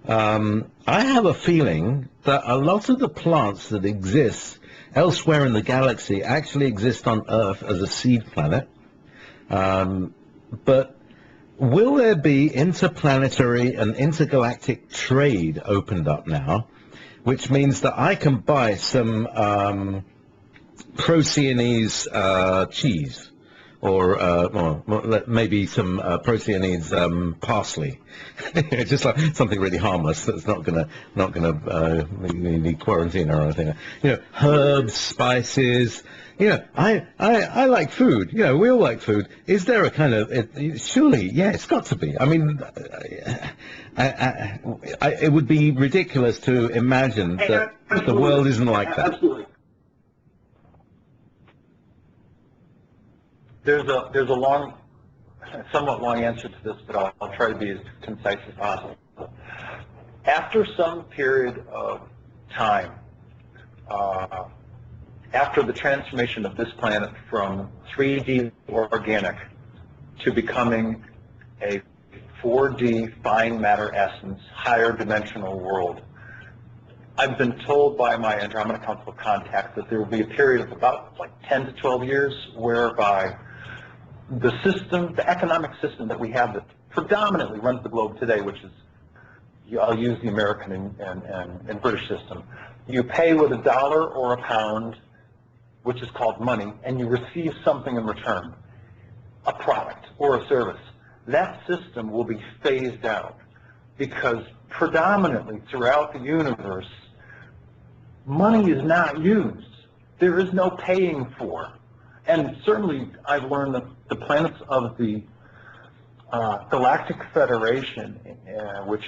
I have a feeling that a lot of the plants that exist elsewhere in the galaxy actually exist on Earth as a seed planet. But will there be interplanetary and intergalactic trade opened up now, which means that I can buy some Procyanese cheese, or maybe some Procyanese parsley, just like something really harmless that's not gonna need quarantine or anything. You know, herbs, spices. You know, I like food. You know, we all like food. Is there a kind of surely? Yeah, it's got to be. I mean, it would be ridiculous to imagine that the world isn't like that. Absolutely. There's a somewhat long answer to this, but I'll try to be as concise as possible. After some period of time, after the transformation of this planet from 3D organic to becoming a 4D fine matter essence, higher dimensional world, I've been told by my Andromeda Council contacts that there will be a period of about like 10 to 12 years whereby the system, the economic system that we have that predominantly runs the globe today, which is, I'll use the American and British system. You pay with $1 or £1, which is called money, and you receive something in return, a product or a service. That system will be phased out because predominantly throughout the universe, money is not used. There is no paying for. And certainly I've learned that the planets of the Galactic Federation, which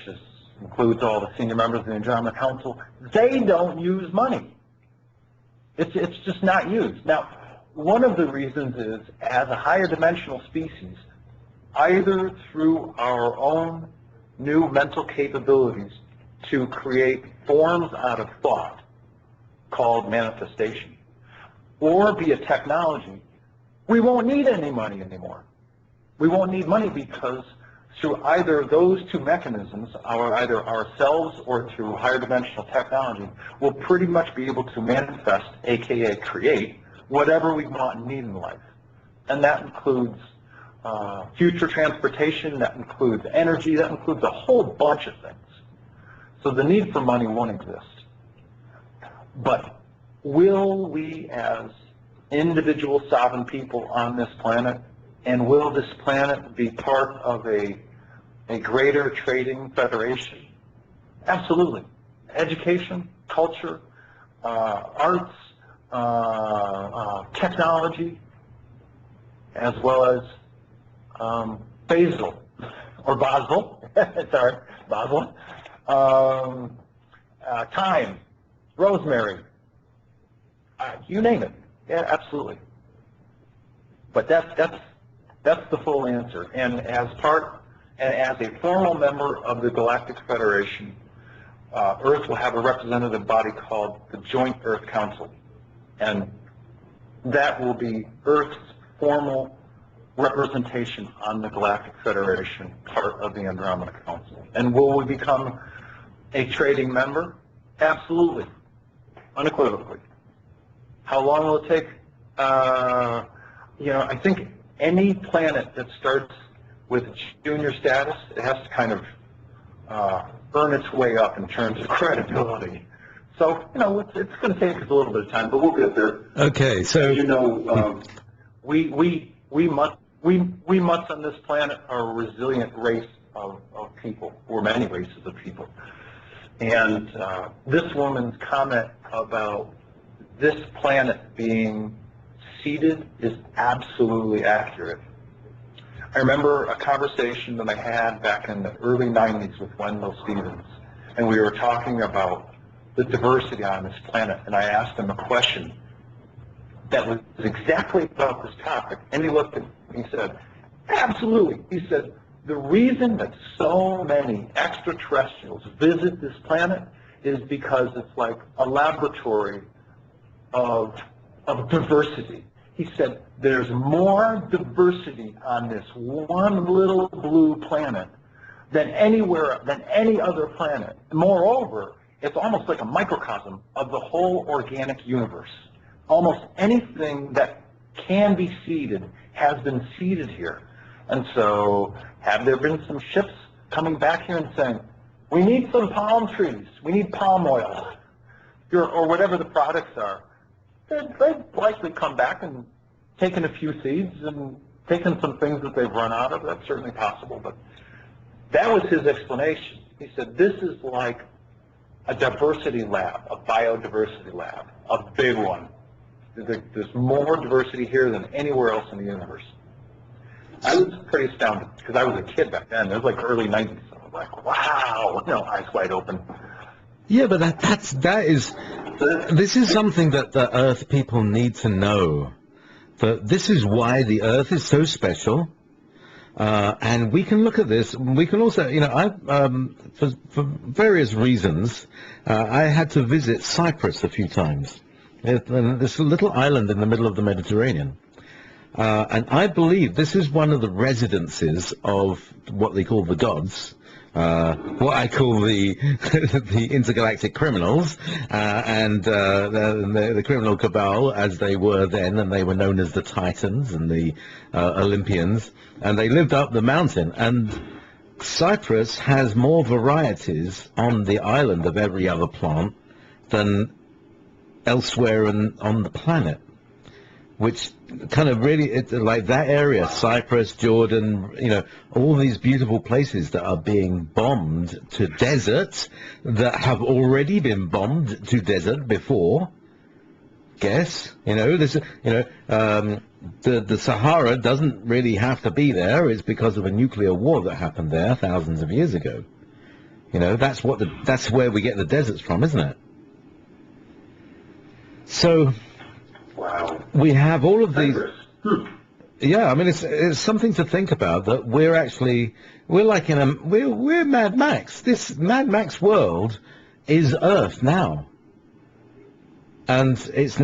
includes all the senior members of the Andromeda Council, they don't use money. It's just not used. Now, one of the reasons is, as a higher dimensional species, either through our own new mental capabilities to create forms out of thought called manifestation, or via technology, we won't need any money anymore. We won't need money because through either of those two mechanisms, either ourselves or through higher dimensional technology, we'll pretty much be able to manifest, aka create, whatever we want and need in life. And that includes future transportation, that includes energy, that includes a whole bunch of things. So the need for money won't exist. But will we, as individual sovereign people on this planet, and will this planet be part of a greater trading federation? Absolutely. Education, culture, arts, technology, as well as Basel, sorry, Basel, thyme, rosemary, you name it. Yeah, absolutely. But that's the full answer. And as a formal member of the Galactic Federation, Earth will have a representative body called the Joint Earth Council. And that will be Earth's formal representation on the Galactic Federation, part of the Andromeda Council. And will we become a trading member? Absolutely. unequivocally. How long will it take? I think any planet that starts with junior status, it has to kind of earn its way up in terms of credibility. So, it's going to take us a little bit of time, but we'll get there. Okay, so we mutts on this planet are a resilient race of people, or many races of people. And this woman's comment about this planet being seeded is absolutely accurate. I remember a conversation that I had back in the early 90s with Wendell Stevens, and we were talking about the diversity on this planet, and I asked him a question that was exactly about this topic, and he looked at me and he said, absolutely. He said, the reason that so many extraterrestrials visit this planet is because it's like a laboratory of diversity. He said, there's more diversity on this one little blue planet than any other planet. Moreover, it's almost like a microcosm of the whole organic universe. Almost anything that can be seeded has been seeded here. And so, have there been some ships coming back here and saying, we need some palm trees, we need palm oil, or whatever the products are? They've likely come back and taken a few seeds and taken some things that they've run out of. That's certainly possible. But that was his explanation. He said, this is like a diversity lab, a biodiversity lab, a big one. There's more diversity here than anywhere else in the universe. I was pretty astounded because I was a kid back then. It was like early 90s. So I was like, wow, eyes wide open. yeah, but this is something that the Earth people need to know. That this is why the Earth is so special. And we can look at this. We can also, for various reasons, I had to visit Cyprus a few times. This little island in the middle of the Mediterranean. And I believe this is one of the residences of what they call the gods, what I call the the intergalactic criminals, and the criminal cabal as they were then, and they were known as the Titans and the Olympians, and they lived up the mountain. And Cyprus has more varieties on the island of every other plant than elsewhere on the planet, which kind of really, like that area, Cyprus, Jordan, all these beautiful places that are being bombed to desert, that have already been bombed to desert before. Guess, the Sahara doesn't really have to be there. It's because of a nuclear war that happened there thousands of years ago. That's where we get the deserts from, isn't it? So, wow. We have all of these. Yeah, I mean, it's something to think about, that we're like we're Mad Max. This Mad Max world is Earth now. And it's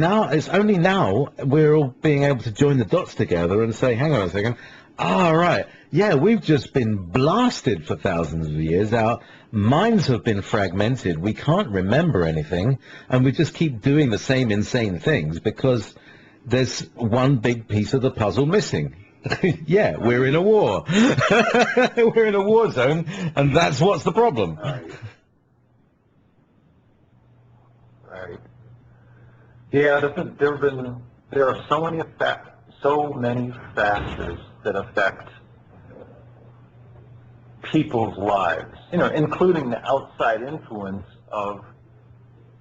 only now we're all being able to join the dots together and say, hang on a second, right, yeah, we've just been blasted for thousands of years. Our minds have been fragmented. We can't remember anything, and we just keep doing the same insane things because there's one big piece of the puzzle missing. Yeah, we're in a war. We're in a war zone, and that's what's the problem. Right. Yeah, there are so many factors that affect people's lives, including the outside influence of,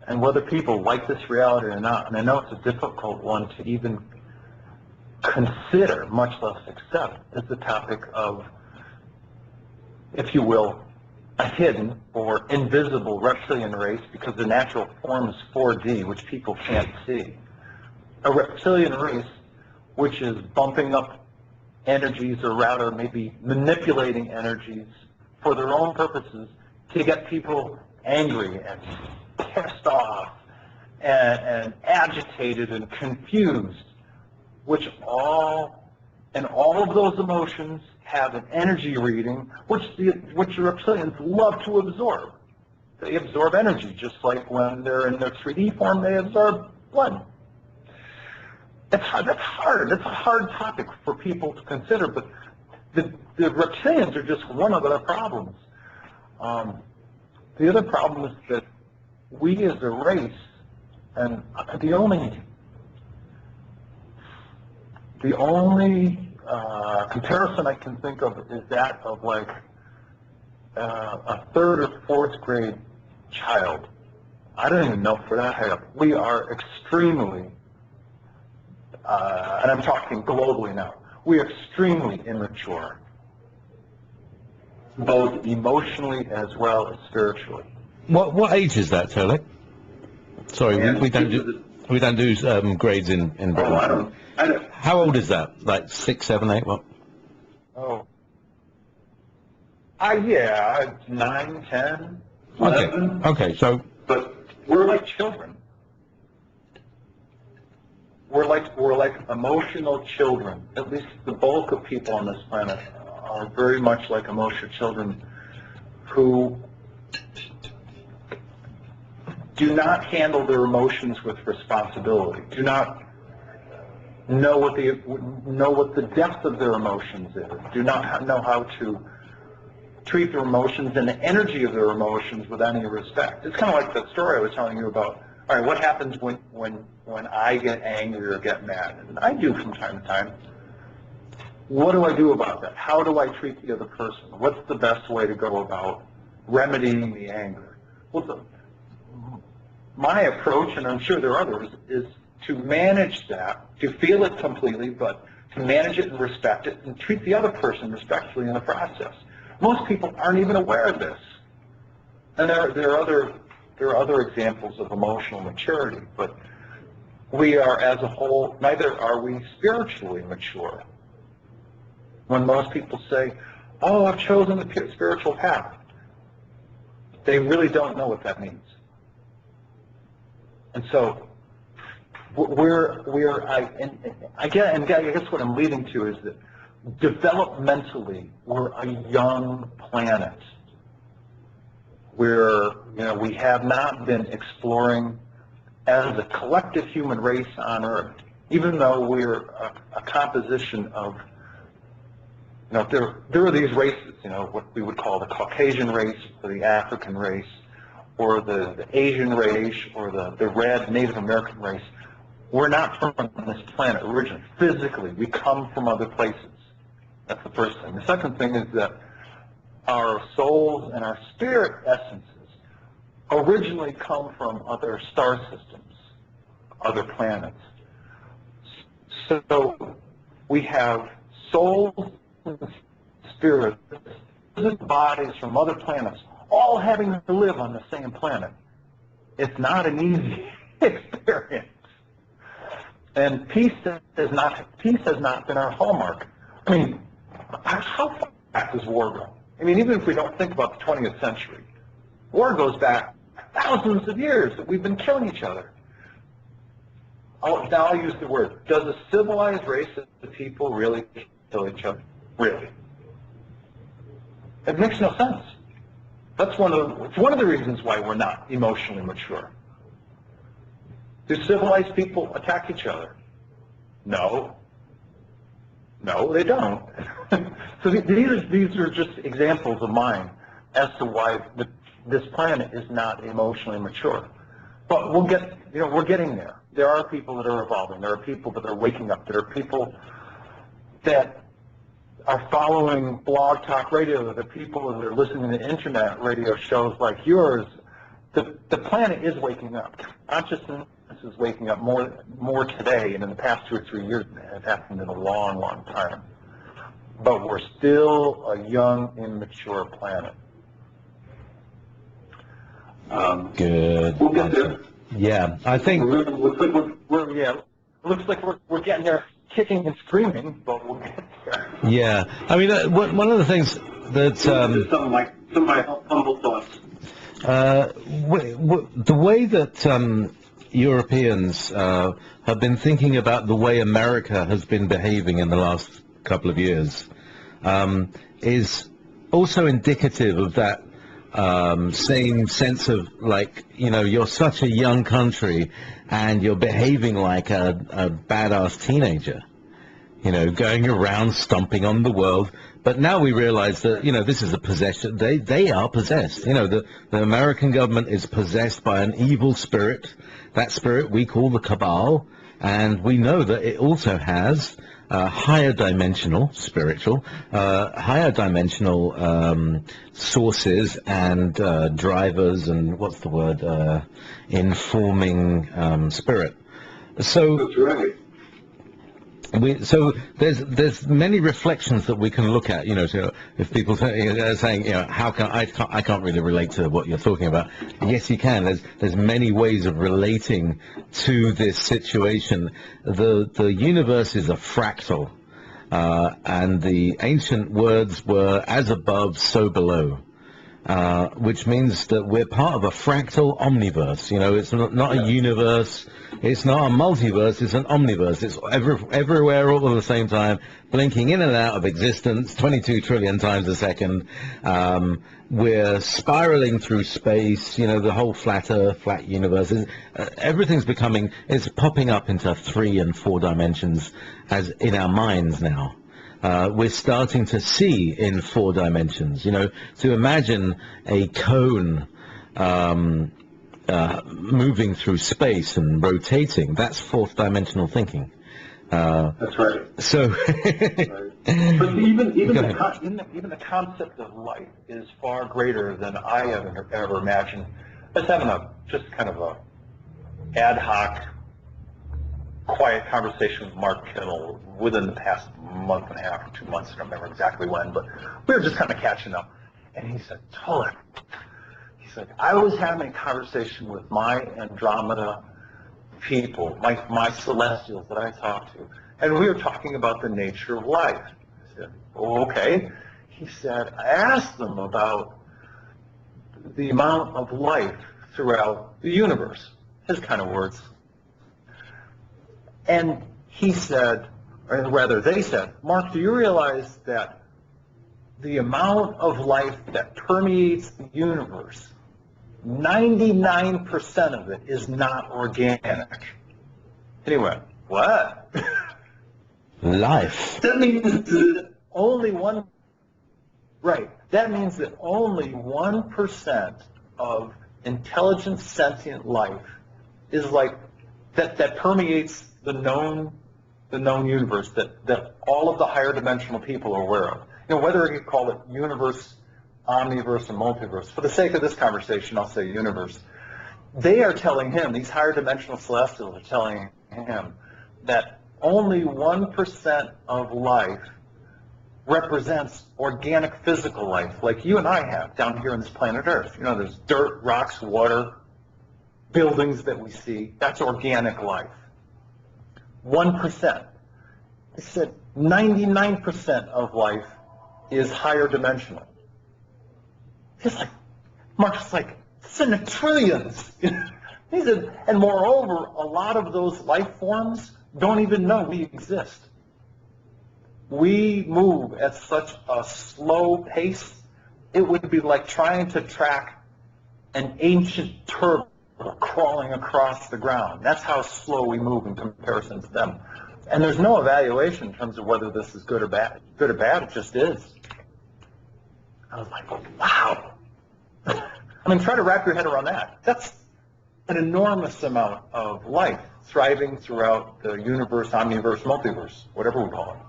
and whether people like this reality or not. And I know it's a difficult one to even consider, much less accept, is the topic of, if you will, a hidden or invisible reptilian race, because the natural form is 4D, which people can't see. A reptilian race which is bumping up energies, or rather maybe manipulating energies for their own purposes to get people angry and pissed off and agitated and confused, which all of those emotions have an energy reading which the reptilians love to absorb. They absorb energy, just like when they're in their 3D form, they absorb blood. That's hard. That's a hard topic for people to consider, but the reptilians are just one of the problems. The other problem is that we as a race, and the only comparison I can think of is that of like a third or fourth grade child. I don't even know if we're that high up. We are extremely, and I'm talking globally now, we are extremely immature, both emotionally as well as spiritually. What age is that, Tolec? Sorry, we don't do grades in Britain. Oh, I don't. How old is that? Like 6, 7, 8? What? Oh. Yeah, 9, 10, 11. Okay, so. But we're like children. We're like emotional children. At least the bulk of people on this planet are very much like emotional children who do not handle their emotions with responsibility, do not know what the depth of their emotions is, do not know how to treat their emotions and the energy of their emotions with any respect. It's kind of like the story I was telling you about. All right, what happens when I get angry or get mad? And I do from time to time. What do I do about that? How do I treat the other person? What's the best way to go about remedying the anger? Well, my approach, and I'm sure there are others, is to manage that, to feel it completely, but to manage it and respect it, and treat the other person respectfully in the process. Most people aren't even aware of this. And there are other examples of emotional maturity, but we are, as a whole, neither are we spiritually mature. When most people say, oh, I've chosen the spiritual path, they really don't know what that means. And so I guess what I'm leading to is that developmentally, we're a young planet. We have not been exploring as a collective human race on Earth, even though we're a composition of, there are these races, what we would call the Caucasian race, or the African race, or the Asian race, or the red Native American race. We're not from this planet originally. Physically, we come from other places. That's the first thing. The second thing is that our souls and our spirit essences originally come from other star systems, other planets. So we have souls and spirits, bodies from other planets, all having to live on the same planet. It's not an easy experience. And peace has not been our hallmark. I mean, how far back does war go? I mean, even if we don't think about the 20th century, war goes back thousands of years that we've been killing each other. Now I'll use the word. Does a civilized race of people really kill each other? Really? It makes no sense. It's one of the reasons why we're not emotionally mature. Do civilized people attack each other? No. No, they don't. So these are just examples of mine as to why this planet is not emotionally mature. But we're getting there. There are people that are evolving. There are people that are waking up. There are people that are following blog talk radio. There are people that are listening to internet radio shows like yours. The planet is waking up. Consciousness is waking up more today, and in the past 2 or 3 years than it has happened in a long, long time. But we're still a young, immature planet. Good. We'll get there. Yeah, I think. Looks like we're getting there, kicking and screaming, but we'll get there. Yeah, I mean, one of the things that Some of my humble thoughts. The way that Europeans have been thinking about the way America has been behaving in the last couple of years is also indicative of that same sense of like, you're such a young country and you're behaving like a badass teenager, going around stomping on the world. But now we realize that, this is a possession. They are possessed. The American government is possessed by an evil spirit. That spirit we call the cabal. And we know that it also has higher dimensional sources and drivers and what's the word, informing spirit. So That's right. So there's many reflections that we can look at, so if people are saying, how can I can't really relate to what you're talking about. Yes, you can. There's many ways of relating to this situation. The universe is a fractal, and the ancient words were as above, so below. Which means that we're part of a fractal omniverse. It's not a universe, it's not a multiverse, it's an omniverse. It's everywhere all at the same time, blinking in and out of existence 22 trillion times a second. We're spiraling through space, the whole flat Earth, flat universe. Everything's it's popping up into 3 and 4 dimensions as in our minds now. We're starting to see in 4 dimensions. To imagine a cone moving through space and rotating, that's 4th dimensional thinking. That's right. So, Right. But even the concept of light is far greater than I ever imagined. I was having just kind of a ad hoc, quiet conversation with Mark Kittle within the past month and a half or 2 months. I don't remember exactly when, but we were just kind of catching up. And he said, Tolec, he's like, I was having a conversation with my Andromeda people, my celestials that I talk to, and we were talking about the nature of life. I said, oh, okay. He said, I asked them about the amount of life throughout the universe, his kind of words. And he said, or rather they said, Mark, do you realize that the amount of life that permeates the universe, 99% of it is not organic? Anyway, what? life. That means that only 1% of intelligent sentient life is like that permeates the known universe that all of the higher dimensional people are aware of. Whether you call it universe, omniverse, or multiverse, for the sake of this conversation, I'll say universe. They are telling him, these higher dimensional celestials are telling him that only 1% of life represents organic physical life, like you and I have down here on this planet Earth. There's dirt, rocks, water, buildings that we see. That's organic life. 1%. I said 99% of life is higher dimensional. It's like, Mark's like, it's in the trillions. He said, and moreover, a lot of those life forms don't even know we exist. We move at such a slow pace, it would be like trying to track an ancient turtle crawling across the ground. That's how slow we move in comparison to them. And there's no evaluation in terms of whether this is good or bad. Good or bad, it just is. I was like, wow. Try to wrap your head around that. That's an enormous amount of life thriving throughout the universe, omniverse, multiverse, whatever we call it.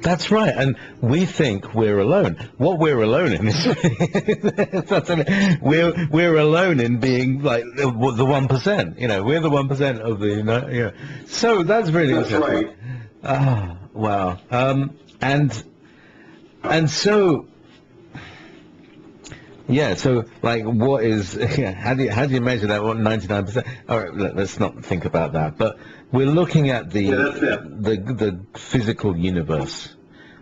That's right, and we think we're alone. What we're alone in is we're alone in being like the 1%. We're the 1% of the. So that's really interesting. Right. Ah, wow. And so. Yeah, so like what is, how do you measure that, what 99%? All right, let's not think about that, but we're looking at the physical universe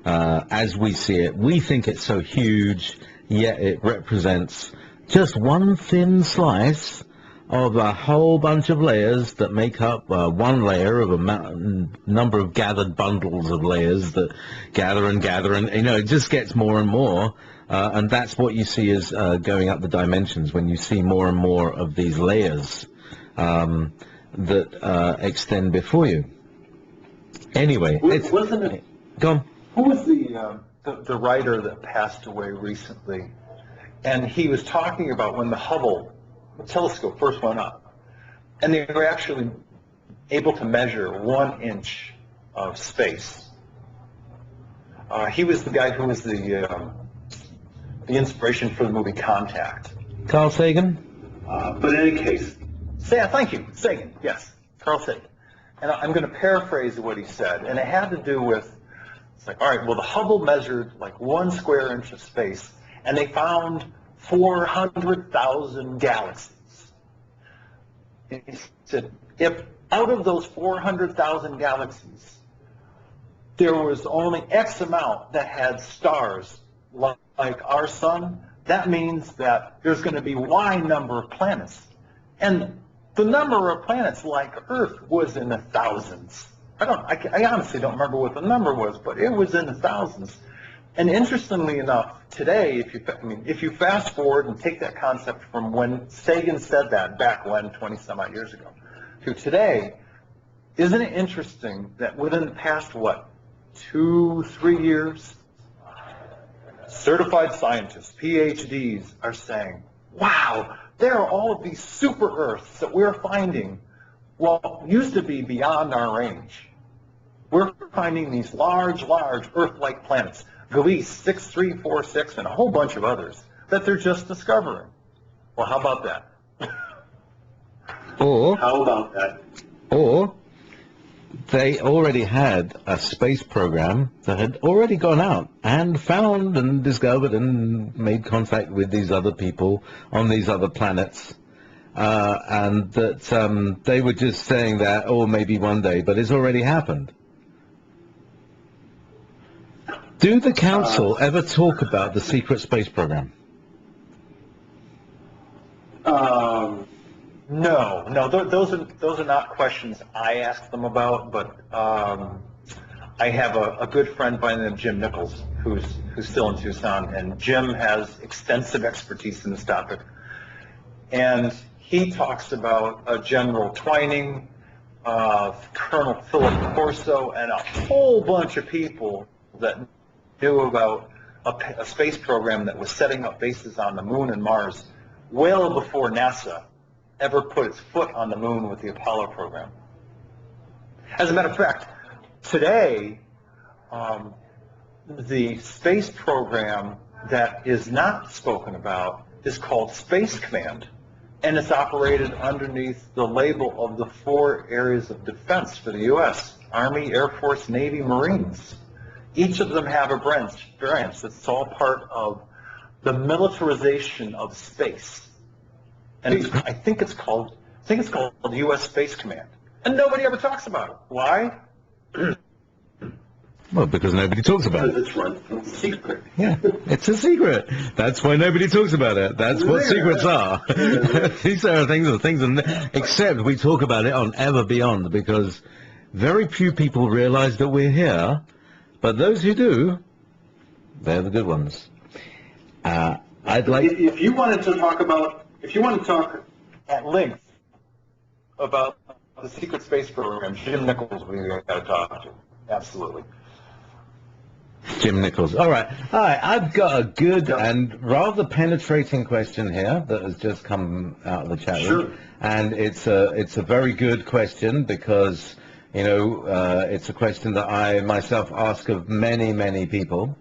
as we see it. We think it's so huge, yet it represents just one thin slice of a whole bunch of layers that make up one layer of a number of gathered bundles of layers that gather and gather, and it just gets more and more. And that's what you see as going up the dimensions when you see more and more of these layers that extend before you. Anyway, Wasn't it? Go on. Who was the writer that passed away recently? And he was talking about when the Hubble telescope first went up, and they were actually able to measure 1 inch of space. He was the guy who was the inspiration for the movie Contact. Carl Sagan? But in any case, Thank you, Sagan, yes, Carl Sagan. And I'm going to paraphrase what he said, and it had to do with, it's like, all right, well, the Hubble measured like 1 square inch of space, and they found 400,000 galaxies. And he said, if out of those 400,000 galaxies, there was only X amount that had stars like our sun, that means that there's going to be Y number of planets. And the number of planets like Earth was in the thousands. I honestly don't remember what the number was, but it was in the thousands. And interestingly enough, today, if you fast forward and take that concept from when Sagan said that back when, 20 some odd years ago, to today, isn't it interesting that within the past, 2-3 years, certified scientists, PhDs, are saying, wow, there are all of these super Earths that we're finding, used to be beyond our range. We're finding these large Earth-like planets, Gliese 6346, and a whole bunch of others that they're just discovering. Well, how about that? Or they already had a space program that had already gone out and found and discovered and made contact with these other people on these other planets, and that they were just saying that, maybe one day, but it's already happened. Do the council ever talk about the secret space program? No. Those are not questions I ask them about. But I have a good friend by the name of Jim Nichols, who's still in Tucson, and Jim has extensive expertise in this topic. And he talks about General Twining, Colonel Philip Corso, and a whole bunch of people that knew about a space program that was setting up bases on the moon and Mars well before NASA ever put its foot on the moon with the Apollo program. As a matter of fact, today, the space program that is not spoken about is called Space Command, and it's operated underneath the label of the 4 areas of defense for the U.S., Army, Air Force, Navy, Marines. Each of them have a branch that's all part of the militarization of space. And I think it's called U.S. Space Command. And nobody ever talks about it. Why? Well, because nobody talks about it. It's run secret. Yeah, it's a secret. That's why nobody talks about it. That's what secrets are. These are things, except we talk about it on Ever Beyond, because very few people realize that we're here, but those who do, they're the good ones. If you wanted to talk at length about the secret space program, Jim Nichols we got to talk to. Absolutely. Jim Nichols. All right. I've got a good and rather penetrating question here that has just come out of the chat room. Sure. And it's a very good question because, it's a question that I myself ask of many, many people.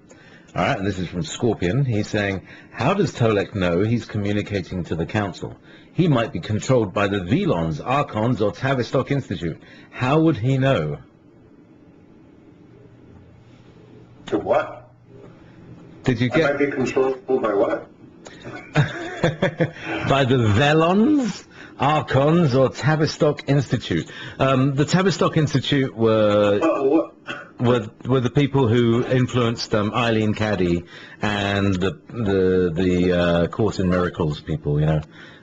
All right, and this is from Scorpion. He's saying, how does Tolec know he's communicating to the council? He might be controlled by the Velons, Archons, or Tavistock Institute. How would he know? to what? Did you I get... might be controlled by what? By the Velons, Archons, or Tavistock Institute. The Tavistock Institute were the people who influenced Eileen Caddy and the Course in Miracles people,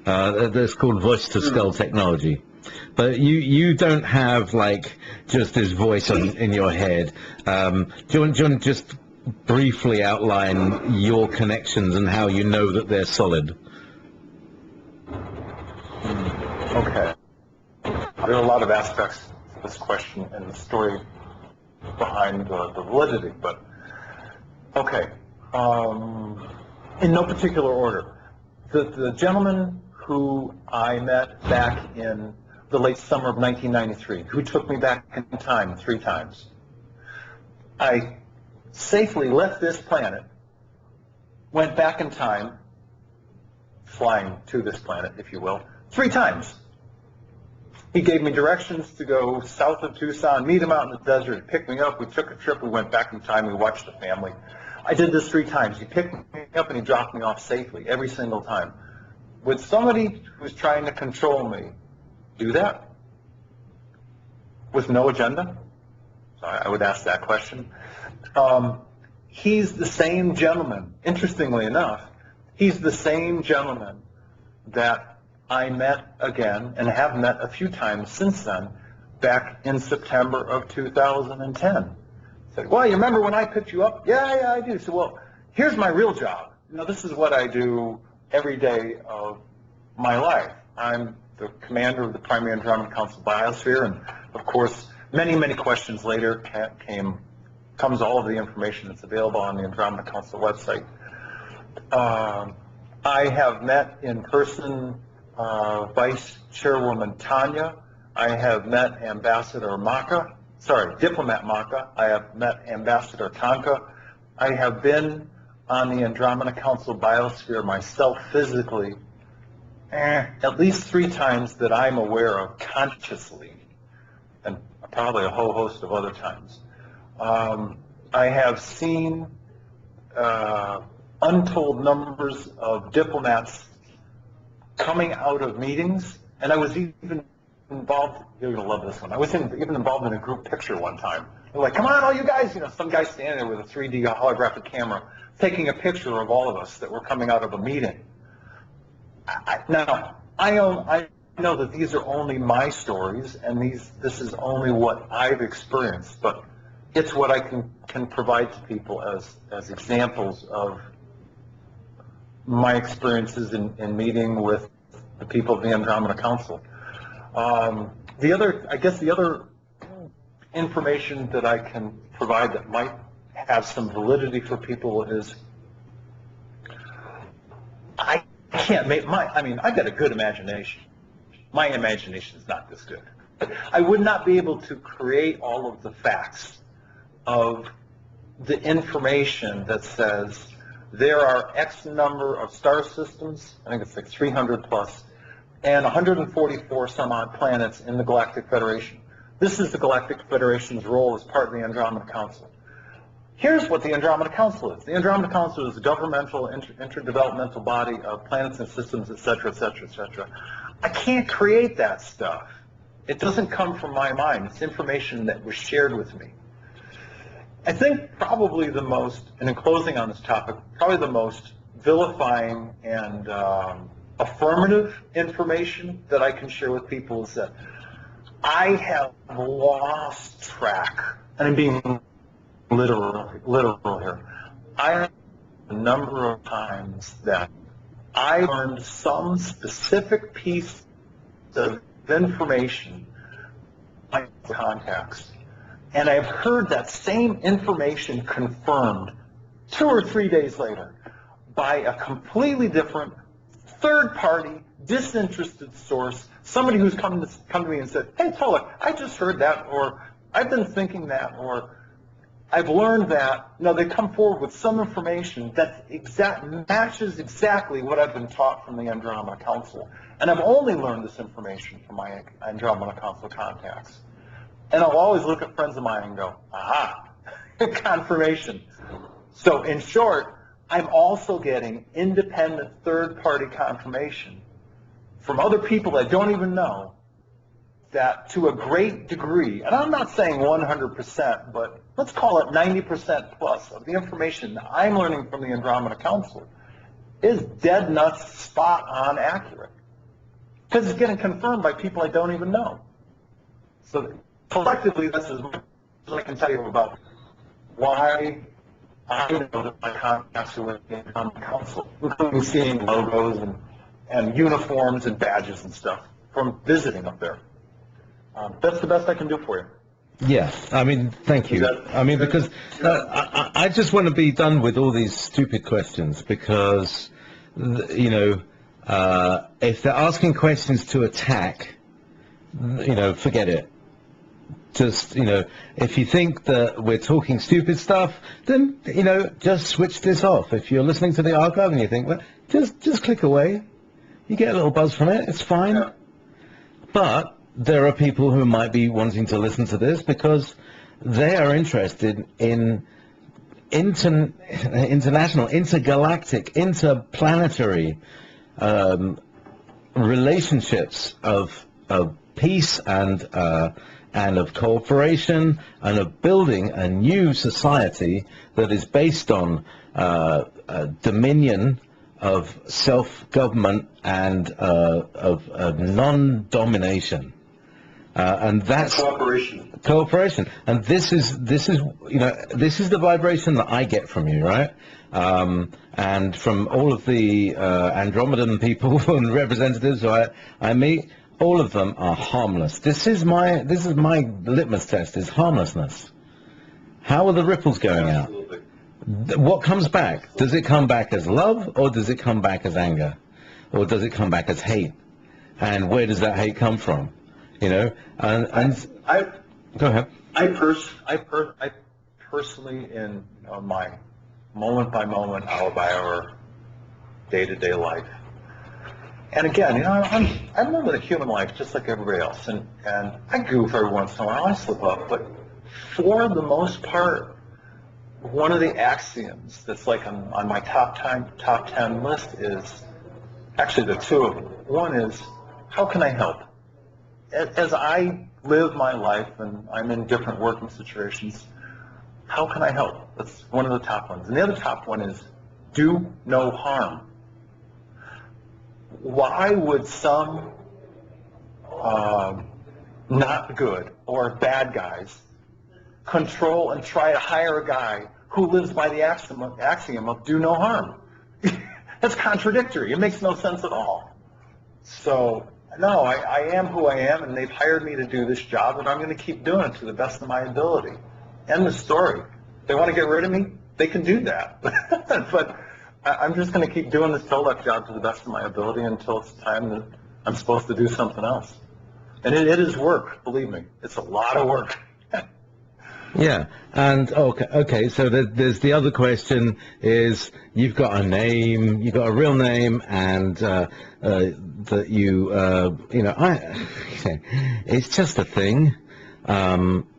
That's called voice-to-skull technology. But you don't have, just this voice in your head. Do you want to just briefly outline your connections and how you know that they're solid? Okay. There are a lot of aspects to this question and the story behind the validity, but okay. In no particular order. The gentleman who I met back in the late summer of 1993, who took me back in time 3 times, I safely left this planet, went back in time, flying to this planet, if you will, 3 times. He gave me directions to go south of Tucson, meet him out in the desert, he picked me up, we took a trip, we went back in time, we watched the family. I did this 3 times. He picked me up and he dropped me off safely every single time. Would somebody who's trying to control me do that with no agenda? So I would ask that question. He's the same gentleman, interestingly enough, he's the same gentleman that I met again and have met a few times since then, back in September of 2010. Said, well, you remember when I picked you up? Yeah, I do. So, well, here's my real job. This is what I do every day of my life. I'm the commander of the Primary Environmental Council Biosphere, and of course, many, many questions later comes all of the information that's available on the Environmental Council website. I have met in person Vice Chairwoman Tanya. I have met Diplomat Maka. I have met Ambassador Tonka. I have been on the Andromeda Council Biosphere myself physically at least 3 times that I'm aware of consciously, and probably a whole host of other times. I have seen untold numbers of diplomats coming out of meetings, and I was even involved, you're going to love this one, I was even involved in a group picture one time. They're like, come on, all you guys, some guy standing there with a 3D holographic camera taking a picture of all of us that were coming out of a meeting. Now, I know that these are only my stories, and this is only what I've experienced, but it's what I can provide to people as examples of my experiences in meeting with the people of the Andromeda Council. The other information that I can provide that might have some validity for people is I can't make I've got a good imagination. My imagination is not this good. I would not be able to create all of the facts of the information that says there are X number of star systems, I think it's like 300 plus, and 144 some odd planets in the Galactic Federation. This is the Galactic Federation's role as part of the Andromeda Council. Here's what the Andromeda Council is. The Andromeda Council is a governmental, interdevelopmental body of planets and systems, et cetera, et cetera, et cetera. I can't create that stuff. It doesn't come from my mind. It's information that was shared with me. I think probably the most, and in closing on this topic, probably the most vilifying and affirmative information that I can share with people is that I have lost track, and I'm being literal here. I have a number of times that I learned some specific piece of information by contacts, and I've heard that same information confirmed 2 or 3 days later by a completely different, third-party, disinterested source, somebody who's come to me and said, hey, Tolec, I just heard that, or I've been thinking that, or I've learned that. They come forward with some information that matches exactly what I've been taught from the Andromeda Council. And I've only learned this information from my Andromeda Council contacts. And I'll always look at friends of mine and go, aha, confirmation. So in short, I'm also getting independent third-party confirmation from other people I don't even know that to a great degree, and I'm not saying 100%, but let's call it 90% plus of the information that I'm learning from the Andromeda Council is dead nuts, spot on accurate. Because it's getting confirmed by people I don't even know. So collectively, that's as much as I can tell you about why I know that my contacts are with the common council, including seeing logos and uniforms and badges and stuff from visiting up there. That's the best I can do for you. Yeah, I mean, thank you. I mean, because I just want to be done with all these stupid questions because, you know, if they're asking questions to attack, you know, forget it. Just, you know, if you think that we're talking stupid stuff, then, you know, just switch this off. If you're listening to the archive and you think, well, just click away. You get a little buzz from it, it's fine. Yeah. But there are people who might be wanting to listen to this because they are interested in international, intergalactic, interplanetary relationships of peace and of cooperation and of building a new society that is based on dominion of self-government and of non-domination. And that's cooperation. And this is you know, this is the vibration that I get from you, right? And from all of the Andromedan people and representatives who I meet, all of them are harmless. This is my litmus test, is harmlessness. How are the ripples going out? Absolutely. What comes back? Does it come back as love, or does it come back as anger? Or does it come back as hate? And where does that hate come from? You know, go ahead. I personally, in my moment by moment, hour by hour, day-to-day life. And again, you know, I'm living a human life just like everybody else, and I goof every once in a while, I slip up, but for the most part, one of the axioms that's like on my top 10 list is, actually the two of them. One is, how can I help? As I live my life and I'm in different working situations, how can I help? That's one of the top ones. And the other top one is, do no harm. Why would some not good or bad guys control and try to hire a guy who lives by the axiom of do no harm? That's contradictory. It makes no sense at all. So, no, I am who I am, and they've hired me to do this job, and I'm going to keep doing it to the best of my ability. End of story. If they want to get rid of me, they can do that. But I'm just going to keep doing this Tolec job to the best of my ability until it's time that I'm supposed to do something else. And it is work, believe me. It's a lot of work. Yeah, and okay. So there's the other question is, you've got a name, you've got a real name, and that you know, it's just a thing.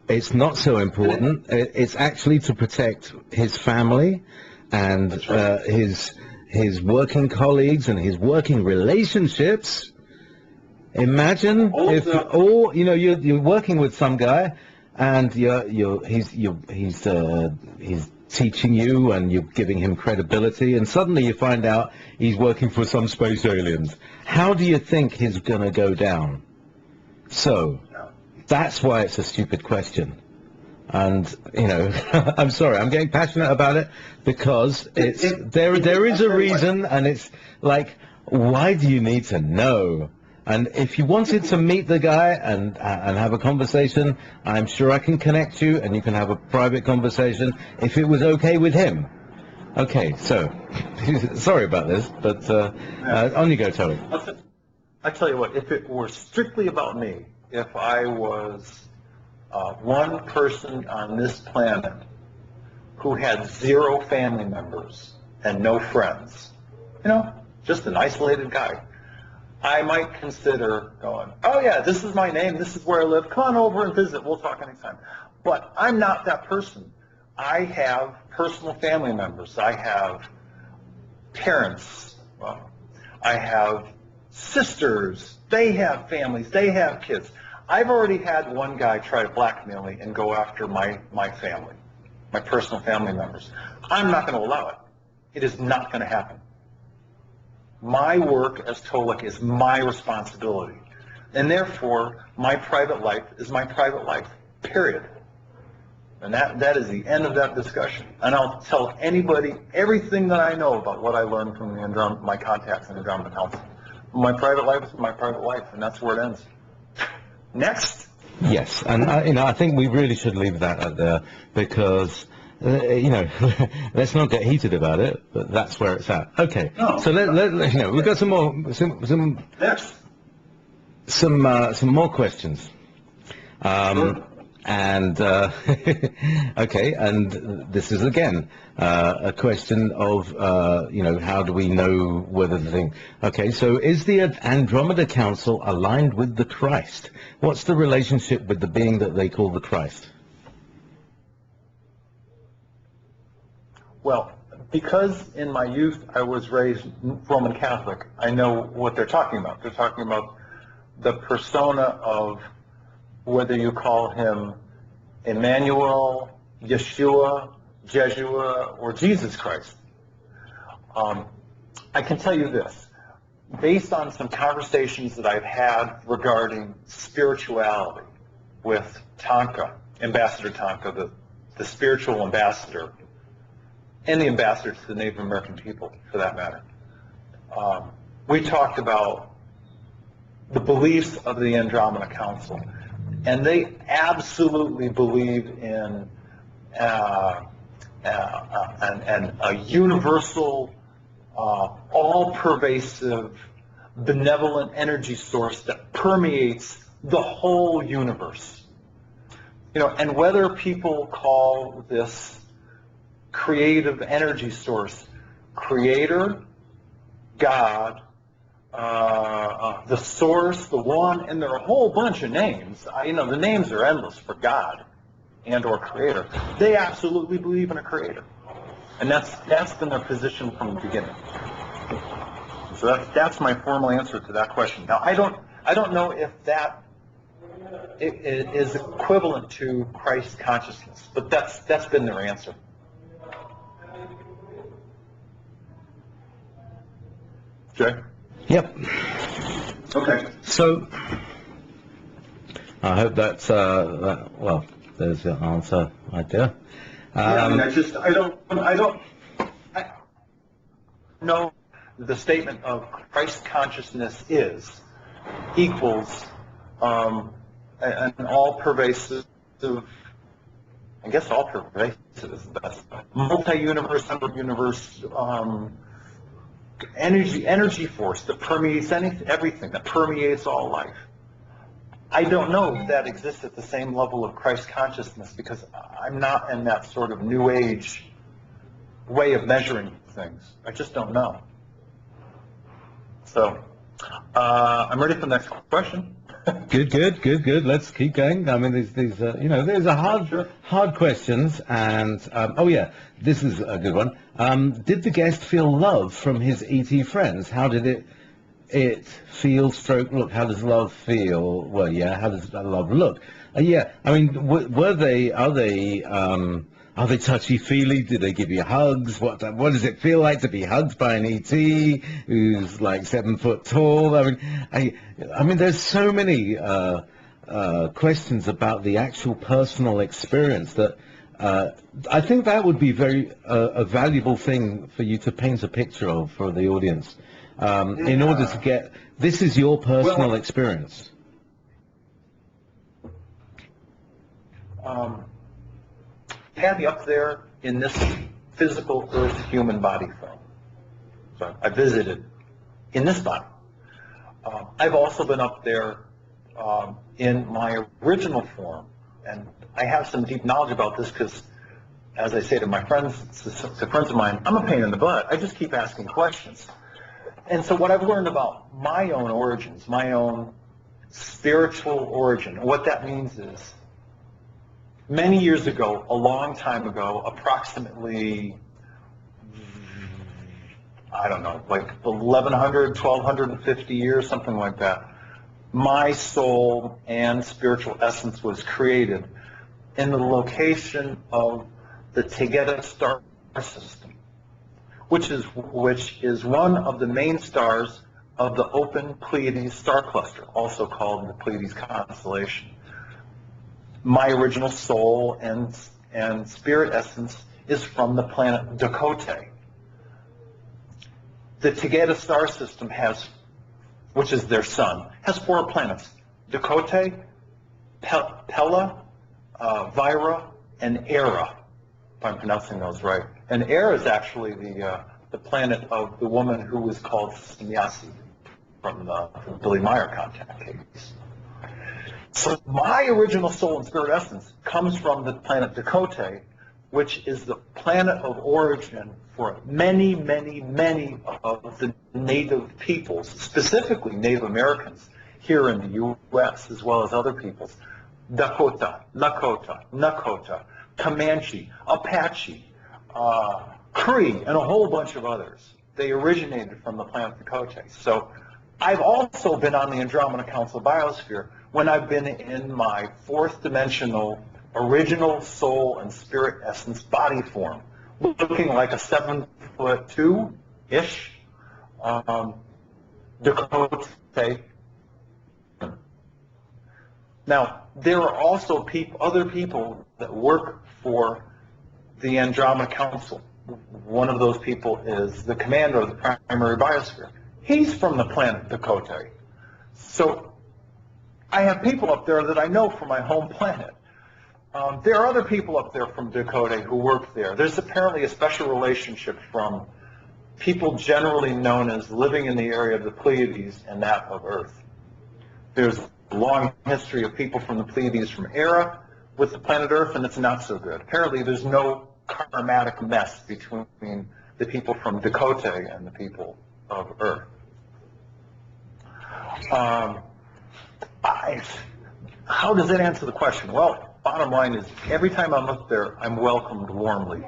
It's not so important. It's actually to protect his family and his working colleagues and his working relationships. Imagine if you know, you're working with some guy, and he's teaching you, and you're giving him credibility, and suddenly you find out he's working for some space aliens. How do you think he's going to go down? So that's why it's a stupid question. And, you know, I'm sorry, I'm getting passionate about it because there is a reason, and it's like, why do you need to know? And if you wanted to meet the guy and have a conversation, I'm sure I can connect you, and you can have a private conversation if it was okay with him. Okay, so sorry about this, but on you go, Tony. I tell you what, if it were strictly about me, if I was one person on this planet who had 0 family members and no friends, you know, just an isolated guy, I might consider going, oh yeah, this is my name, this is where I live, come on over and visit, we'll talk anytime. But I'm not that person. I have personal family members. I have parents. Well, I have sisters. They have families. They have kids. I've already had one guy try to blackmail me and go after my family, my personal family members. I'm not going to allow it. It is not going to happen. My work as Tolec is my responsibility, and therefore my private life is my private life, period. And that is the end of that discussion. And I'll tell anybody everything that I know about what I learned from my contacts in the Andromeda Council. My private life is my private life, and that's where it ends. Next. Yes, and I think we really should leave that at there because let's not get heated about it, but that's where it's at. Okay, No. so we've got some more Next. some more questions. Sure. And okay, and this is again a question of how do we know whether the thing? Okay, so is the Andromeda Council aligned with the Christ? What's the relationship with the being that they call the Christ? Well, because in my youth I was raised Roman Catholic, I know what they're talking about. They're talking about the persona of, whether you call him Emmanuel, Yeshua, Jeshua, or Jesus Christ. I can tell you this, based on some conversations that I've had regarding spirituality with Tonka, Ambassador Tonka, the spiritual ambassador, and the ambassador to the Native American people, for that matter. We talked about the beliefs of the Andromeda Council, and they absolutely believe in a universal, all-pervasive, benevolent energy source that permeates the whole universe. And whether people call this creative energy source creator, God, the source, the one, and there are a whole bunch of names. The names are endless for God and or creator. They absolutely believe in a creator. And that's been their position from the beginning. So that's my formal answer to that question. Now, I don't know if that is equivalent to Christ consciousness, but that's been their answer. Jay? Yep. Okay. So I hope that's well, there's your answer right there. I don't know the statement of Christ consciousness equals an all-pervasive, I guess all-pervasive is the best, multi-universe, universe energy force that permeates everything, that permeates all life. I don't know if that exists at the same level of Christ consciousness, because I'm not in that sort of New Age way of measuring things. I just don't know. So, I'm ready for the next question. Good. Let's keep going. I mean, these are hard questions, and oh yeah, this is a good one. Did the guest feel love from his ET friends? How did it feel? Stroke look. How does love feel? Well, yeah. How does love look? Yeah. I mean, are they touchy-feely? Do they give you hugs? What does it feel like to be hugged by an ET who's like 7 foot tall? I mean, there's so many questions about the actual personal experience that I think that would be a valuable thing for you to paint a picture of for the audience, in order to get, this is your personal experience. Had me up there in this physical Earth human body form. So I visited in this body. I've also been up there in my original form, and I have some deep knowledge about this because, as I say to my friends, to friends of mine, I'm a pain in the butt. I just keep asking questions. And so what I've learned about my own origins, my own spiritual origin, what that means is, many years ago, a long time ago, approximately, I don't know, like 1,100, 1,250 years, something like that, my soul and spiritual essence was created in the location of the Tegeta star system, which is one of the main stars of the open Pleiades star cluster, also called the Pleiades constellation. My original soul and and spirit essence is from the planet Dakota. The Tegeta star system has, which is their sun, has 4 planets: Dakota, Pella, Vira, and Era, if I'm pronouncing those right. And Era is actually the planet of the woman who was called Sannyasi from the Billy Meyer contact case. So my original soul and spirit essence comes from the planet Dakota, which is the planet of origin for many, many, many of the native peoples, specifically Native Americans here in the U.S., as well as other peoples. Dakota, Lakota, Nakota, Comanche, Apache, Cree, and a whole bunch of others. They originated from the planet Dakota. So I've also been on the Andromeda Council biosphere when I've been in my 4th dimensional original soul and spirit essence body form, looking like a 7'2"-ish Dakota. Now, there are also other people that work for the Andromeda Council. One of those people is the commander of the primary biosphere. He's from the planet Dakota. So I have people up there that I know from my home planet. There are other people up there from Dakota who work there. There's apparently a special relationship from people generally known as living in the area of the Pleiades and that of Earth. There's a long history of people from the Pleiades from Era with the planet Earth, and it's not so good. Apparently there's no karmatic mess between the people from Dakota and the people of Earth. How does that answer the question? Well, bottom line is, every time I'm up there, I'm welcomed warmly.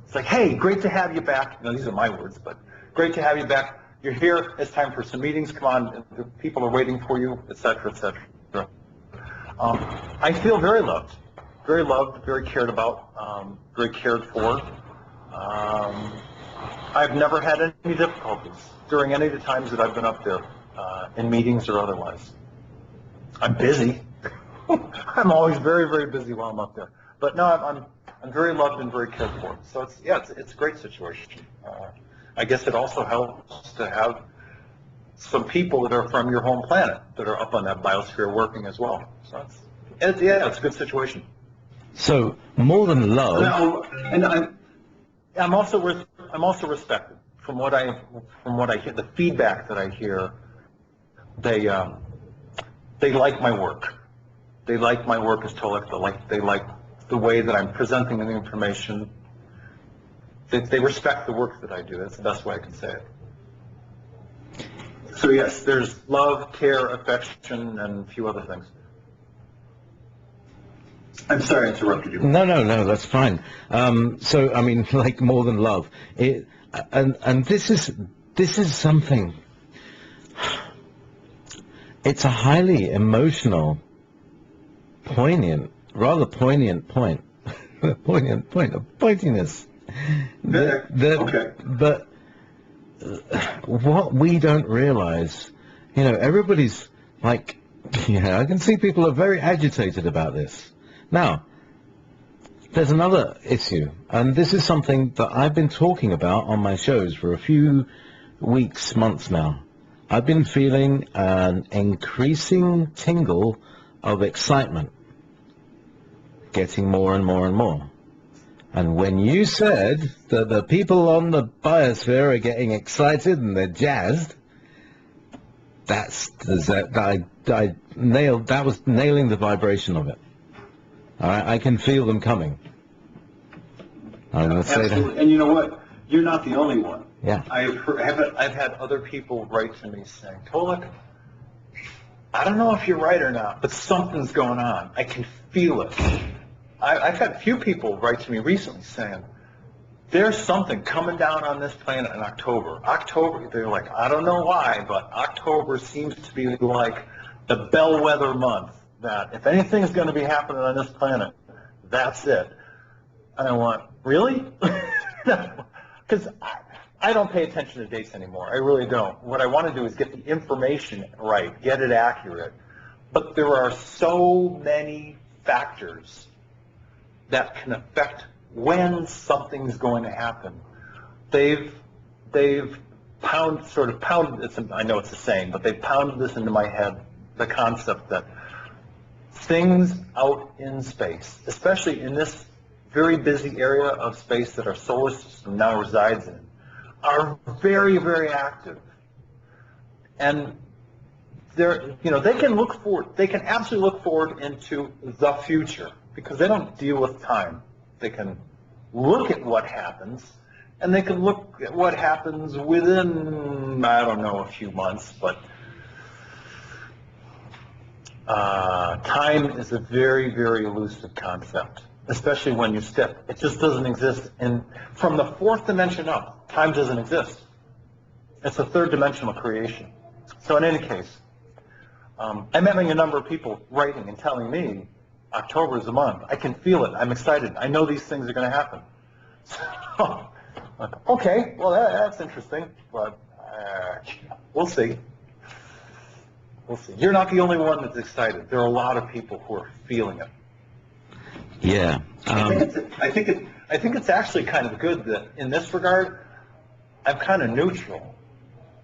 It's like, hey, great to have you back. No, these are my words, but great to have you back. You're here. It's time for some meetings. Come on. The people are waiting for you, et cetera, et cetera. I feel very loved, very cared about, very cared for. I've never had any difficulties during any of the times that I've been up there, in meetings or otherwise. I'm busy. I'm always very, very busy while I'm up there. But no, I'm very loved and very cared for. So it's a great situation. I guess it also helps to have some people that are from your home planet that are up on that biosphere working as well. So it's a good situation. So more than love, I'm also respected from what I hear, the feedback that I hear. They like my work. They like my work as Tolec. They like the way that I'm presenting the information. They respect the work that I do. That's the best way I can say it. So yes, there's love, care, affection, and a few other things. I'm sorry I interrupted you. No, that's fine. So I mean, like more than love, and this is something. It's a highly emotional, rather poignant point. Poignant point of pointiness. Okay. But what we don't realize, everybody's like, I can see people are very agitated about this. Now, there's another issue, and this is something that I've been talking about on my shows for a few weeks, months now. I've been feeling an increasing tingle of excitement, getting more and more and more. And when you said that the people on the biosphere are getting excited and they're jazzed, that was nailing the vibration of it. All right, I can feel them coming. I'm going to say that. And you know what? You're not the only one. Yeah. I've had other people write to me saying, Tolec, I don't know if you're right or not, but something's going on. I can feel it. I've had a few people write to me recently saying, there's something coming down on this planet in October. They're like, I don't know why, but October seems to be like the bellwether month that if anything's going to be happening on this planet, that's it. And I went, really? Because I don't pay attention to dates anymore. I really don't. What I want to do is get the information right, get it accurate. But there are so many factors that can affect when something's going to happen. They've pounded this, I know it's a saying, but they've pounded this into my head, the concept that things out in space, especially in this very busy area of space that our solar system now resides in, are very, very active. And they can look forward, they can absolutely look forward into the future because they don't deal with time. They can look at what happens, and they can look at what happens within, I don't know, a few months, but time is a very, very elusive concept, especially when you step. It just doesn't exist. And from the fourth dimension up, time doesn't exist. It's a third dimensional creation. So in any case, I'm having a number of people writing and telling me October is the month. I can feel it. I'm excited. I know these things are going to happen. So, okay, well, that's interesting, but we'll see. We'll see. You're not the only one that's excited. There are a lot of people who are feeling it. Yeah. I think it's actually kind of good that in this regard, I'm kind of neutral.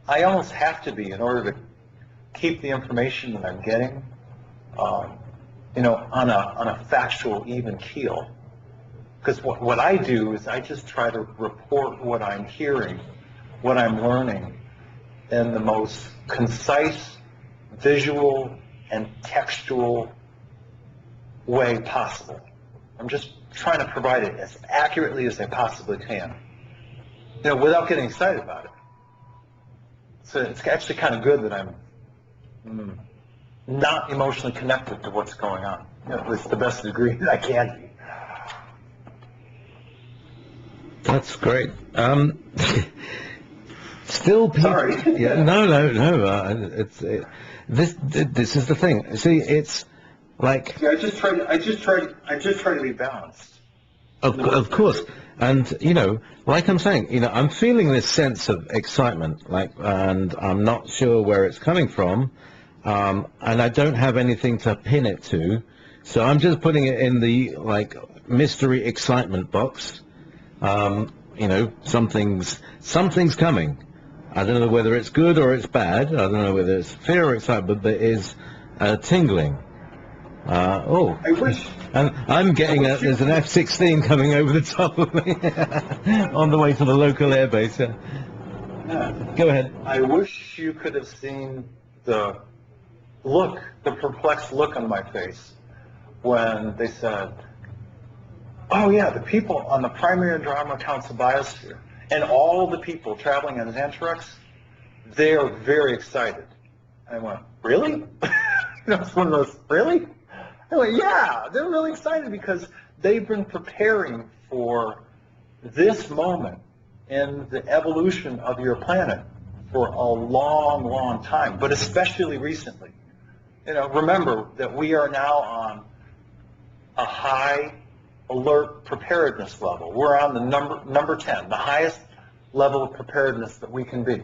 I almost have to be in order to keep the information that I'm getting, on a factual, even keel. Because what I do is I just try to report what I'm hearing, what I'm learning, in the most concise, visual, and textual way possible. I'm just trying to provide it as accurately as I possibly can, without getting excited about it. So it's actually kind of good that I'm not emotionally connected to what's going on. At least the best degree that I can be. That's great. Still, people. Sorry. Yeah, no. This is the thing. See, it's like. Yeah, I just try to be balanced. Of course, and like I'm saying, I'm feeling this sense of excitement, and I'm not sure where it's coming from, and I don't have anything to pin it to, so I'm just putting it in the mystery excitement box. Something's coming. I don't know whether it's good or it's bad. I don't know whether it's fear or excitement, but there is tingling. I wish. And I'm getting there's an F-16 coming over the top of me on the way to the local airbase. Yeah. Go ahead. I wish you could have seen the perplexed look on my face when they said, oh yeah, the people on the primary Andromeda Council biosphere and all the people traveling on Xantrax, they are very excited. I went, really? It's one of those, really? I went, yeah, they're really excited because they've been preparing for this moment in the evolution of your planet for a long, long time, but especially recently. Remember that we are now on a high alert preparedness level. We're on the number 10, the highest level of preparedness that we can be,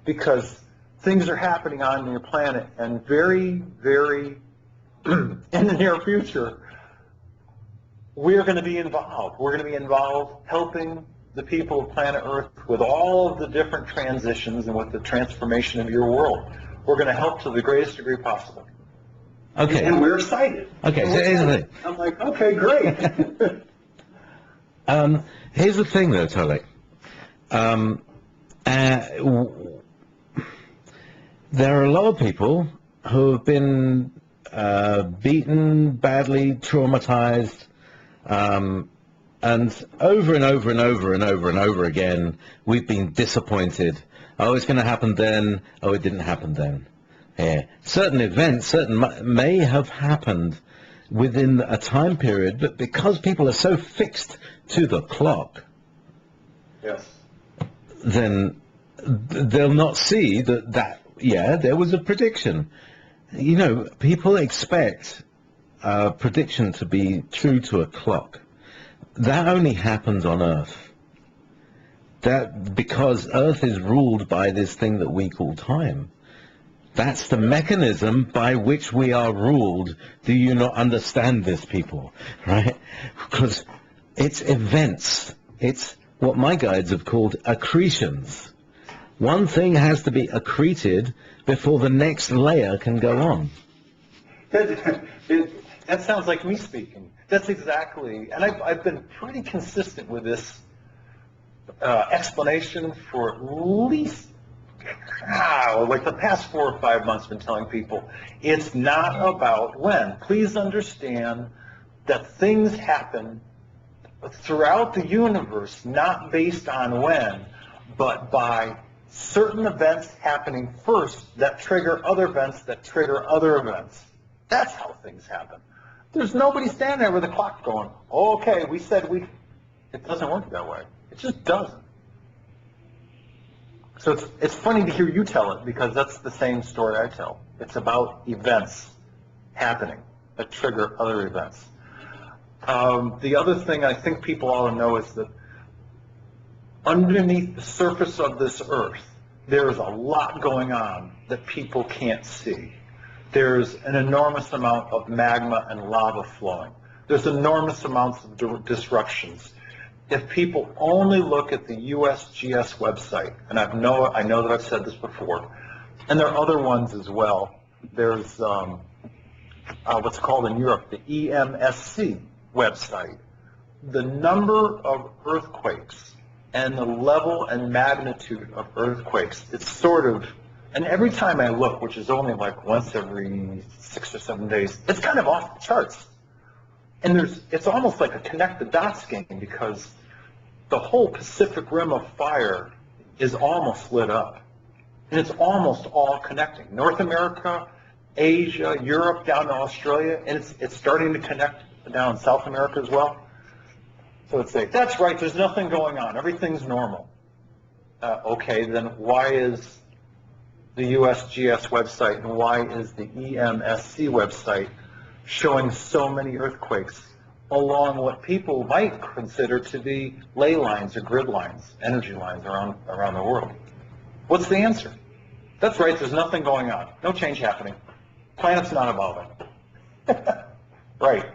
because things are happening on your planet, and very, very in the near future, we're going to be involved. We're going to be involved helping the people of planet Earth with all of the different transitions and with the transformation of your world. We're going to help to the greatest degree possible. Okay. And we're excited. Okay, so here's the thing. I'm like, okay, great. Here's the thing, though, Tolec. There are a lot of people who have been beaten, badly traumatized, and over and over and over and over and over again, we've been disappointed. Oh, it's going to happen then. Oh, it didn't happen then. Yeah. Certain events, may have happened within a time period, but because people are so fixed to the clock, Yes. then they'll not see that there was a prediction. People expect a prediction to be true to a clock. That only happens on Earth. That because Earth is ruled by this thing that we call time. That's the mechanism by which we are ruled. Do you not understand this, people? Right? Because it's events. It's what my guides have called accretions. One thing has to be accreted before the next layer can go on. That sounds like me speaking. That's exactly, and I've been pretty consistent with this explanation for at least, like the past 4 or 5 months. I've been telling people, it's not about when. Please understand that things happen throughout the universe, not based on when, but by certain events happening first that trigger other events that trigger other events. That's how things happen. There's nobody standing there with a clock going, oh, okay, we said we... It doesn't work that way. It just doesn't. So it's funny to hear you tell it, because that's the same story I tell. It's about events happening that trigger other events. The other thing I think people ought to know is that underneath the surface of this earth, there is a lot going on that people can't see. There's an enormous amount of magma and lava flowing. There's enormous amounts of disruptions. If people only look at the USGS website, and I know that I've said this before, and there are other ones as well. There's what's called in Europe the EMSC website. The number of earthquakes and the level and magnitude of earthquakes, it's sort of, and every time I look, which is only like once every 6 or 7 days, it's kind of off the charts. And it's almost like a connect the dots game, because the whole Pacific Rim of fire is almost lit up. And it's almost all connecting. North America, Asia, Europe, down to Australia, and it's starting to connect down in South America as well. So it's like, that's right, there's nothing going on, everything's normal. Okay, then why is the USGS website and why is the EMSC website showing so many earthquakes along what people might consider to be ley lines or grid lines, energy lines around the world? What's the answer? That's right, there's nothing going on, no change happening. Planet's not evolving. Right.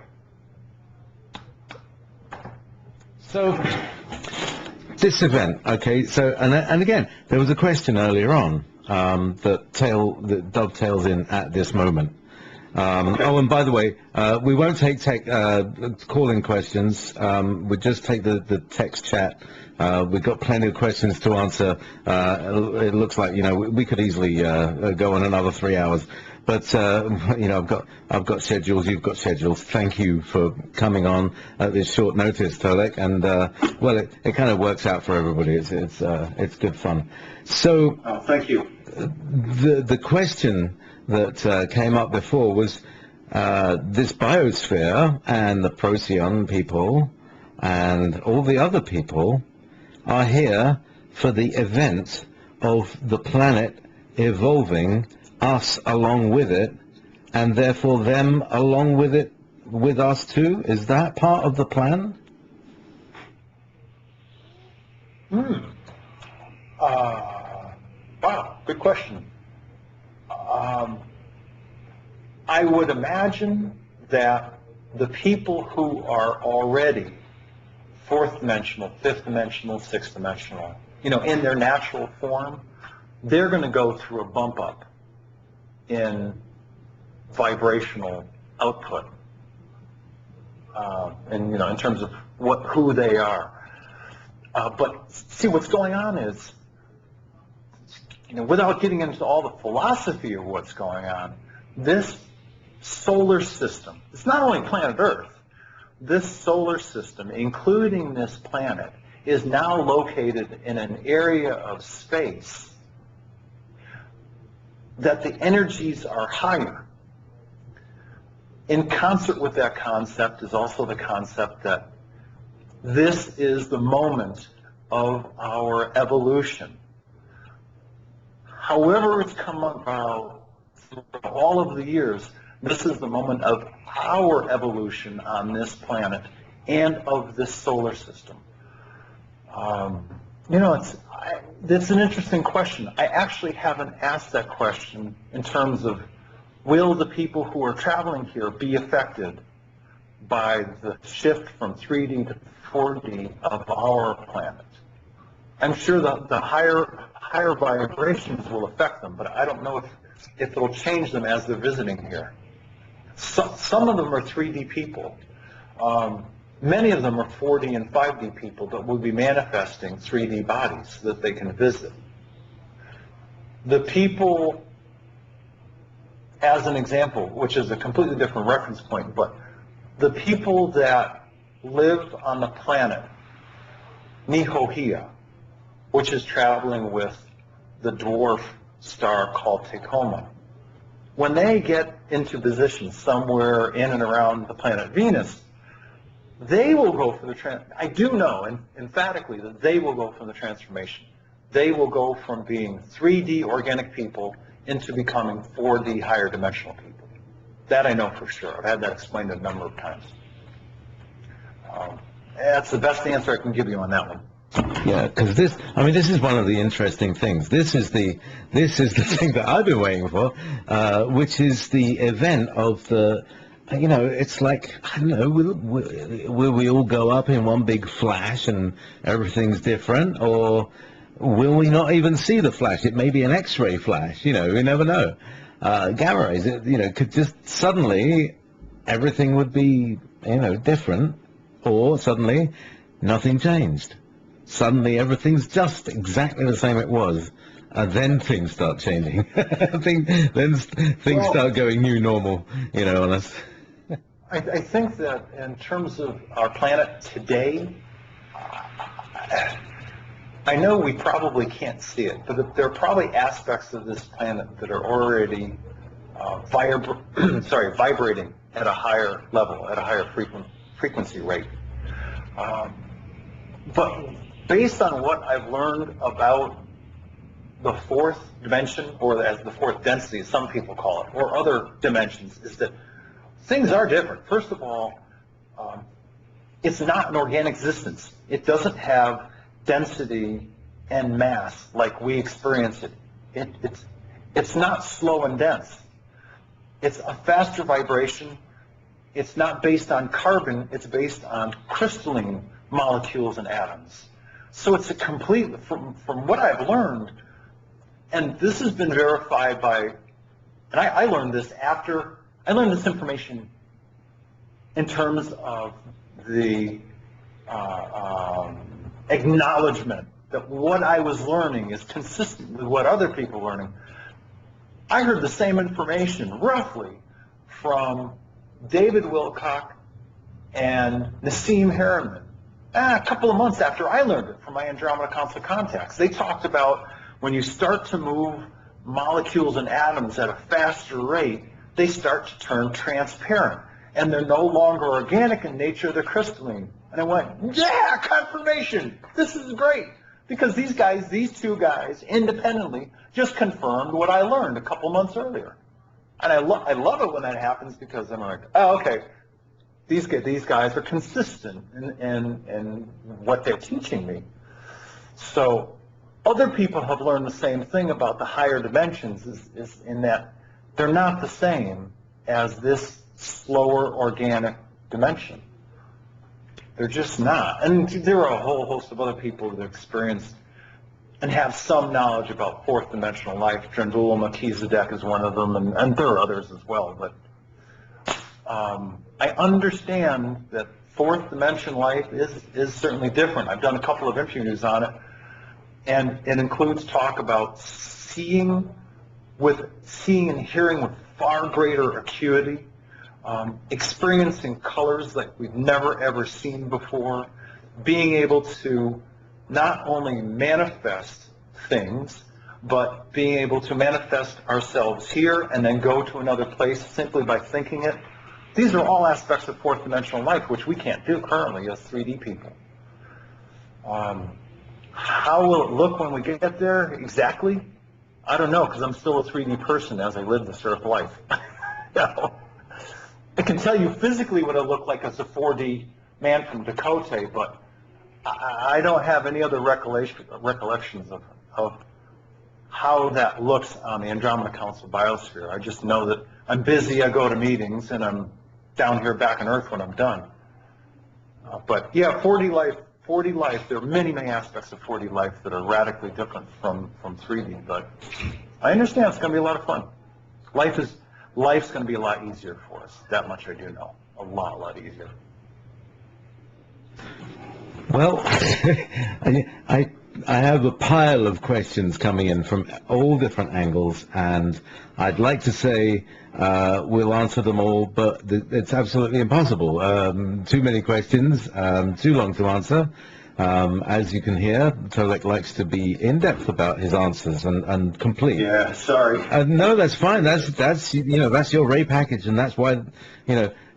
So, this event, okay, so, and again, there was a question earlier on that dovetails in at this moment. Oh, and by the way, we won't take call-in questions. We'll just take the text chat. We've got plenty of questions to answer. It looks like, we could easily go on another 3 hours. But, I've got schedules, you've got schedules. Thank you for coming on at this short notice, Tolec. And, well, it kind of works out for everybody. It's good fun. So, thank you. The question that came up before was this biosphere and the Procyon people and all the other people are here for the event of the planet evolving, us along with it, and therefore them along with it, with us too? Is that part of the plan? Wow, good question. I would imagine that the people who are already fourth dimensional, fifth dimensional, sixth dimensional, in their natural form, they're going to go through a bump up in vibrational output, and in terms of who they are. But see, what's going on is, without getting into all the philosophy of what's going on, this solar system, it's not only planet Earth, this solar system, including this planet, is now located in an area of space that the energies are higher. In concert with that concept is also the concept that this is the moment of our evolution. However it's come about all of the years, this is the moment of our evolution on this planet and of this solar system. It's an interesting question. I actually haven't asked that question in terms of will the people who are traveling here be affected by the shift from 3D to 4D of our planet. I'm sure the higher vibrations will affect them, but I don't know if it'll change them as they're visiting here. Some of them are 3D people. Many of them are 4D and 5D people that will be manifesting 3D bodies that they can visit. The people, as an example, which is a completely different reference point, but the people that live on the planet Nihohia, which is traveling with the dwarf star called Tacoma, when they get into position somewhere in and around the planet Venus, they will go for the I do know emphatically that they will go for the transformation. They will go from being 3D organic people into becoming 4D higher dimensional people. That I know for sure. I've had that explained a number of times. That's the best answer I can give you on that one. Yeah, because this is one of the interesting things. This is the thing that I've been waiting for, which is the event of the, it's like, I don't know, will we all go up in one big flash and everything's different, or will we not even see the flash? It may be an X-ray flash, we never know. Gamma rays, could just suddenly everything would be, different, or suddenly nothing changed. Suddenly everything's just exactly the same it was, and then things start changing. Then things start going new normal, on us. I think that in terms of our planet today, I know we probably can't see it, but there are probably aspects of this planet that are already vibrating at a higher level, at a higher frequency rate. But based on what I've learned about the fourth dimension, or as the fourth density, as some people call it, or other dimensions, is that things are different. First of all, it's not an organic existence. It doesn't have density and mass like we experience it. It's not slow and dense. It's a faster vibration. It's not based on carbon. It's based on crystalline molecules and atoms. So it's a complete, from what I've learned, and this has been verified by, and I learned this after, I learned this information in terms of the acknowledgement that what I was learning is consistent with what other people are learning. I heard the same information, roughly, from David Wilcock and Nassim Harriman, a couple of months after I learned it from my Andromeda Council contacts. They talked about when you start to move molecules and atoms at a faster rate, they start to turn transparent, and they're no longer organic in nature, they're crystalline. And I went, yeah, confirmation, this is great, because these two guys, independently, just confirmed what I learned a couple months earlier. And I love it when that happens, because I'm like, oh, okay, these guys are consistent in what they're teaching me. So other people have learned the same thing about the higher dimensions, is in that they're not the same as this slower organic dimension. They're just not. And there are a whole host of other people that have experienced and have some knowledge about fourth dimensional life. Drandula Melchizedek is one of them, and there are others as well. But I understand that fourth dimension life is certainly different. I've done a couple of interviews on it, and it includes talk about seeing and hearing with far greater acuity, experiencing colors like we've never ever seen before, being able to not only manifest things, but being able to manifest ourselves here and then go to another place simply by thinking it. These are all aspects of fourth dimensional life, which we can't do currently as 3D people. How will it look when we get there exactly? I don't know, because I'm still a 3D person as I live this earth life. I can tell you physically what it looked like as a 4D man from Dakota, but I don't have any other recollections of how that looks on the Andromeda Council biosphere. I just know that I'm busy, I go to meetings, and I'm down here back on Earth when I'm done. But yeah, 4D life, there are many, many aspects of 4D life that are radically different from 3D, but I understand it's going to be a lot of fun. Life's going to be a lot easier for us. That much I do know. A lot easier. Well, I have a pile of questions coming in from all different angles, and I'd like to say we'll answer them all, but it's absolutely impossible. Too many questions, too long to answer. As you can hear, Tolec likes to be in-depth about his answers and complete. Yeah, sorry. No, that's fine. That's your Ray package, and that's why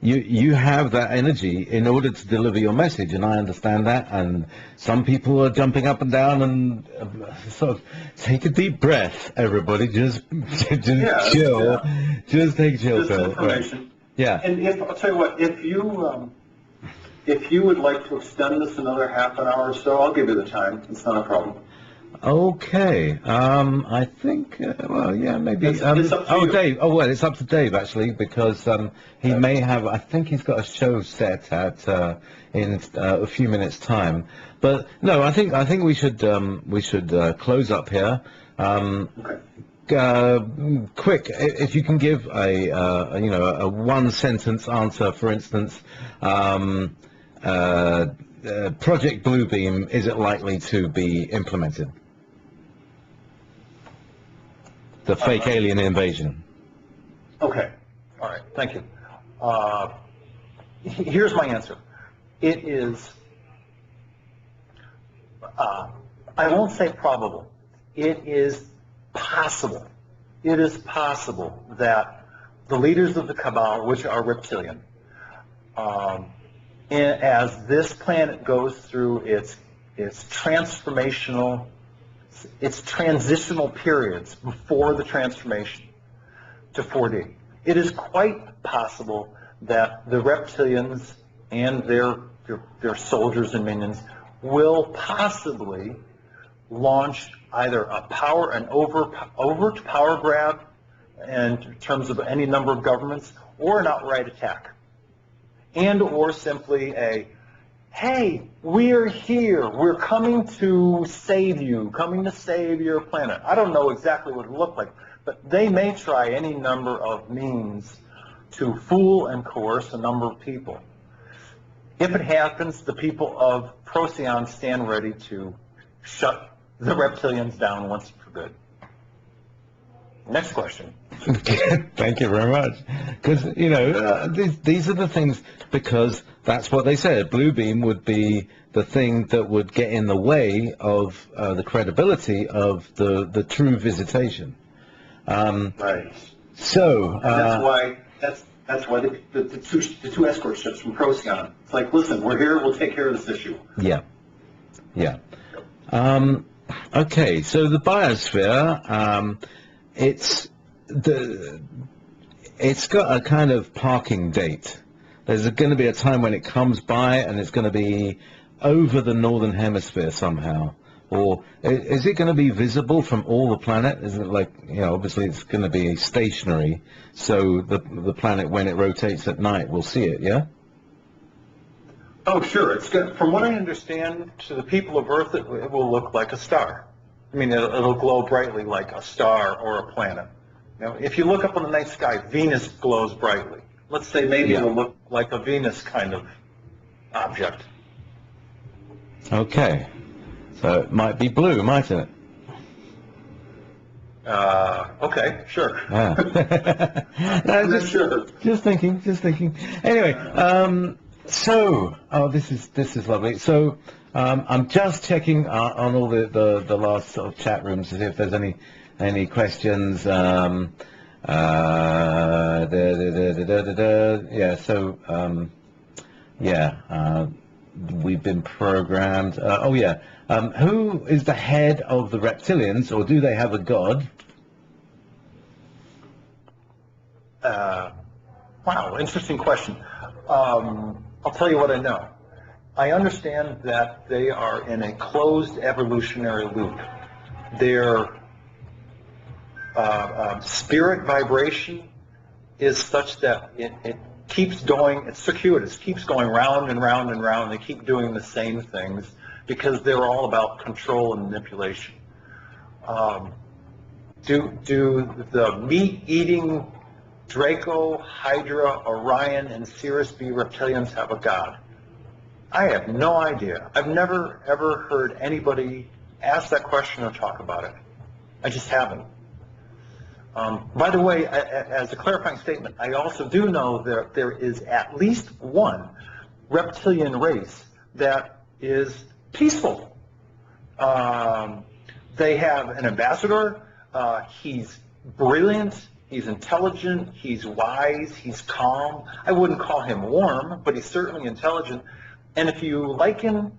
you have that energy in order to deliver your message, and I understand that. And some people are jumping up and down, and sort of take a deep breath, everybody. Just chill. Yeah. Just take a chill Just pill. information. Right. Yeah. And I'll tell you what, if you would like to extend this another half an hour or so, I'll give you the time. It's not a problem. Okay. I think. Well, yeah, maybe. It's up to you. Dave. Oh, well, it's up to Dave actually, because he may have. I think he's got a show set at in a few minutes' time. But no, I think we should close up here. Okay. Quick, if you can give a one-sentence answer, for instance. Project Bluebeam, is it likely to be implemented? The fake alien invasion. Okay. All right. Thank you. Here's my answer. It is, I won't say probable. It is possible. It is possible that the leaders of the cabal, which are reptilian, as this planet goes through its transitional periods before the transformation to 4D, it is quite possible that the reptilians and their soldiers and minions will possibly launch either an overt power grab in terms of any number of governments, or an outright attack. And or simply hey, we're here, we're coming to save you, coming to save your planet. I don't know exactly what it will look like, but they may try any number of means to fool and coerce a number of people. If it happens, the people of Procyon stand ready to shut the reptilians down once and for good. Next question. Thank you very much. Because, these are the things, because that's what they said. Bluebeam would be the thing that would get in the way of the credibility of the true visitation. Right. So... that's why the two escort ships from Procyon. It's like, listen, we're here, we'll take care of this issue. Yeah. Yeah. Okay, so the biosphere... It's got a kind of parking date. There's going to be a time when it comes by, and it's going to be over the northern hemisphere somehow. Or is it going to be visible from all the planet? Is it like, obviously it's going to be stationary, so the planet, when it rotates at night, will see it, yeah? Oh, sure. From what I understand, to the people of Earth, it will look like a star. I mean, it'll glow brightly like a star or a planet. If you look up in the night sky, Venus glows brightly. Let's say maybe it'll look like a Venus kind of object. Okay. So it might be blue, mightn't it? Okay, sure. Yeah. I'm sure. Just thinking. Anyway, this is lovely. So I'm just checking on all the last sort of chat rooms to see if there's any questions. Yeah. So we've been programmed. Who is the head of the reptilians, or do they have a god? Wow, interesting question. I'll tell you what I know. I understand that they are in a closed evolutionary loop. Their spirit vibration is such that it keeps going, it's circuitous, keeps going round and round and round. They keep doing the same things because they're all about control and manipulation. Do the meat-eating Draco, Hydra, Orion, and Cirrus B reptilians have a god? I have no idea. I've never, ever heard anybody ask that question or talk about it. I just haven't. By the way, as a clarifying statement, I also do know that there is at least one reptilian race that is peaceful. They have an ambassador. He's brilliant. He's intelligent. He's wise. He's calm. I wouldn't call him warm, but he's certainly intelligent. And if you liken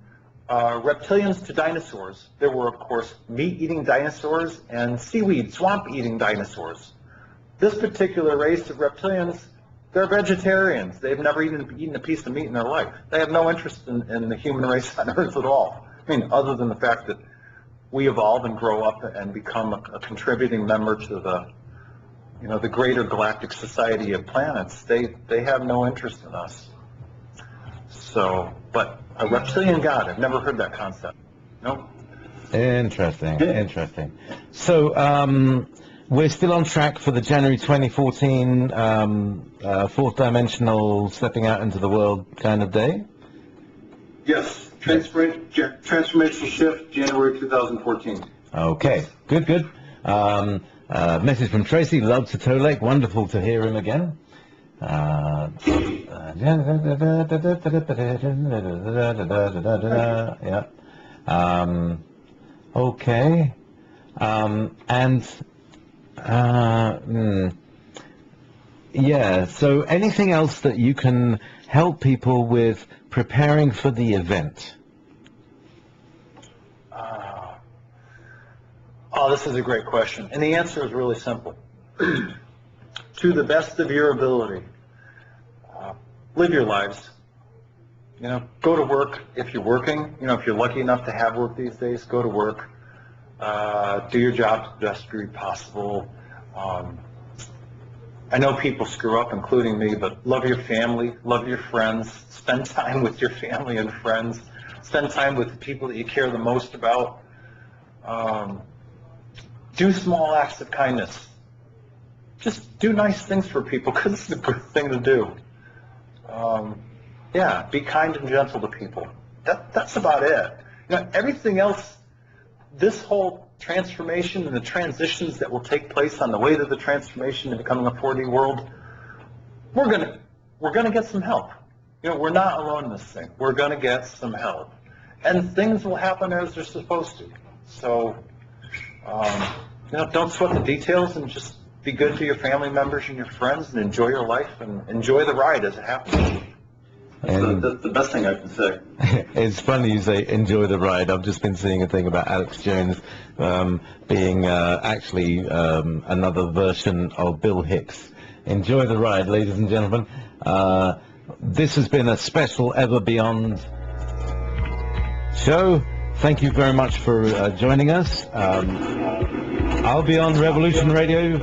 reptilians to dinosaurs, there were, of course, meat-eating dinosaurs and seaweed, swamp-eating dinosaurs. This particular race of reptilians, they're vegetarians. They've never even eaten a piece of meat in their life. They have no interest in the human race on Earth at all. I mean, other than the fact that we evolve and grow up and become a contributing member to the greater galactic society of planets. They have no interest in us. So, but a reptilian god, I've never heard that concept. Nope. Interesting, interesting. So, we're still on track for the January 2014 fourth dimensional stepping out into the world kind of day? Yes, transformational shift, January 2014. Okay, good. Message from Tracy, love to Tolec, wonderful to hear him again. Yeah. Okay. Yeah, so anything else that you can help people with preparing for the event? This is a great question. And the answer is really simple. To the best of your ability, live your lives. Go to work if you're working. If you're lucky enough to have work these days, go to work. Do your job to the best degree possible. I know people screw up, including me, but love your family, love your friends, spend time with your family and friends, spend time with the people that you care the most about. Do small acts of kindness. Just do nice things for people because it's a good thing to do. Yeah, be kind and gentle to people. That's about it. Everything else, this whole transformation and the transitions that will take place on the way to the transformation to becoming a 4D world, we're gonna get some help. We're not alone in this thing. We're gonna get some help, and things will happen as they're supposed to. So, don't sweat the details and just be good to your family members and your friends and enjoy your life and enjoy the ride as it happens. That's the best thing I can say. It's funny you say enjoy the ride. I've just been seeing a thing about Alex Jones being actually another version of Bill Hicks. Enjoy the ride, ladies and gentlemen. This has been a special Ever Beyond show. Thank you very much for joining us. I'll be on Revolution Radio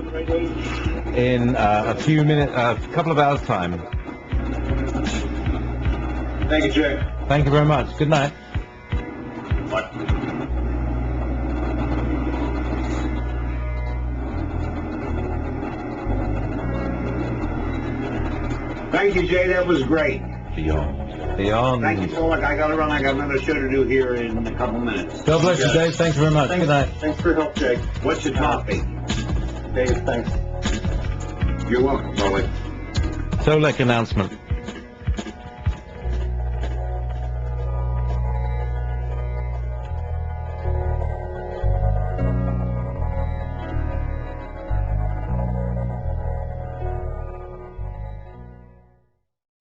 in a few minutes, a couple of hours' time. Thank you, Jay. Thank you very much. Good night. Bye. Thank you, Jay. That was great. Beyond. Thank you, Tolec. I got to run. I got another show to do here in a couple minutes. God bless you, Dave. Thank you very much. Good night. Thanks for your help, Jay. What's your topic? Dave, thanks. You're welcome, Tolec. Tolec announcement.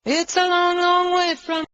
It's a long, long way from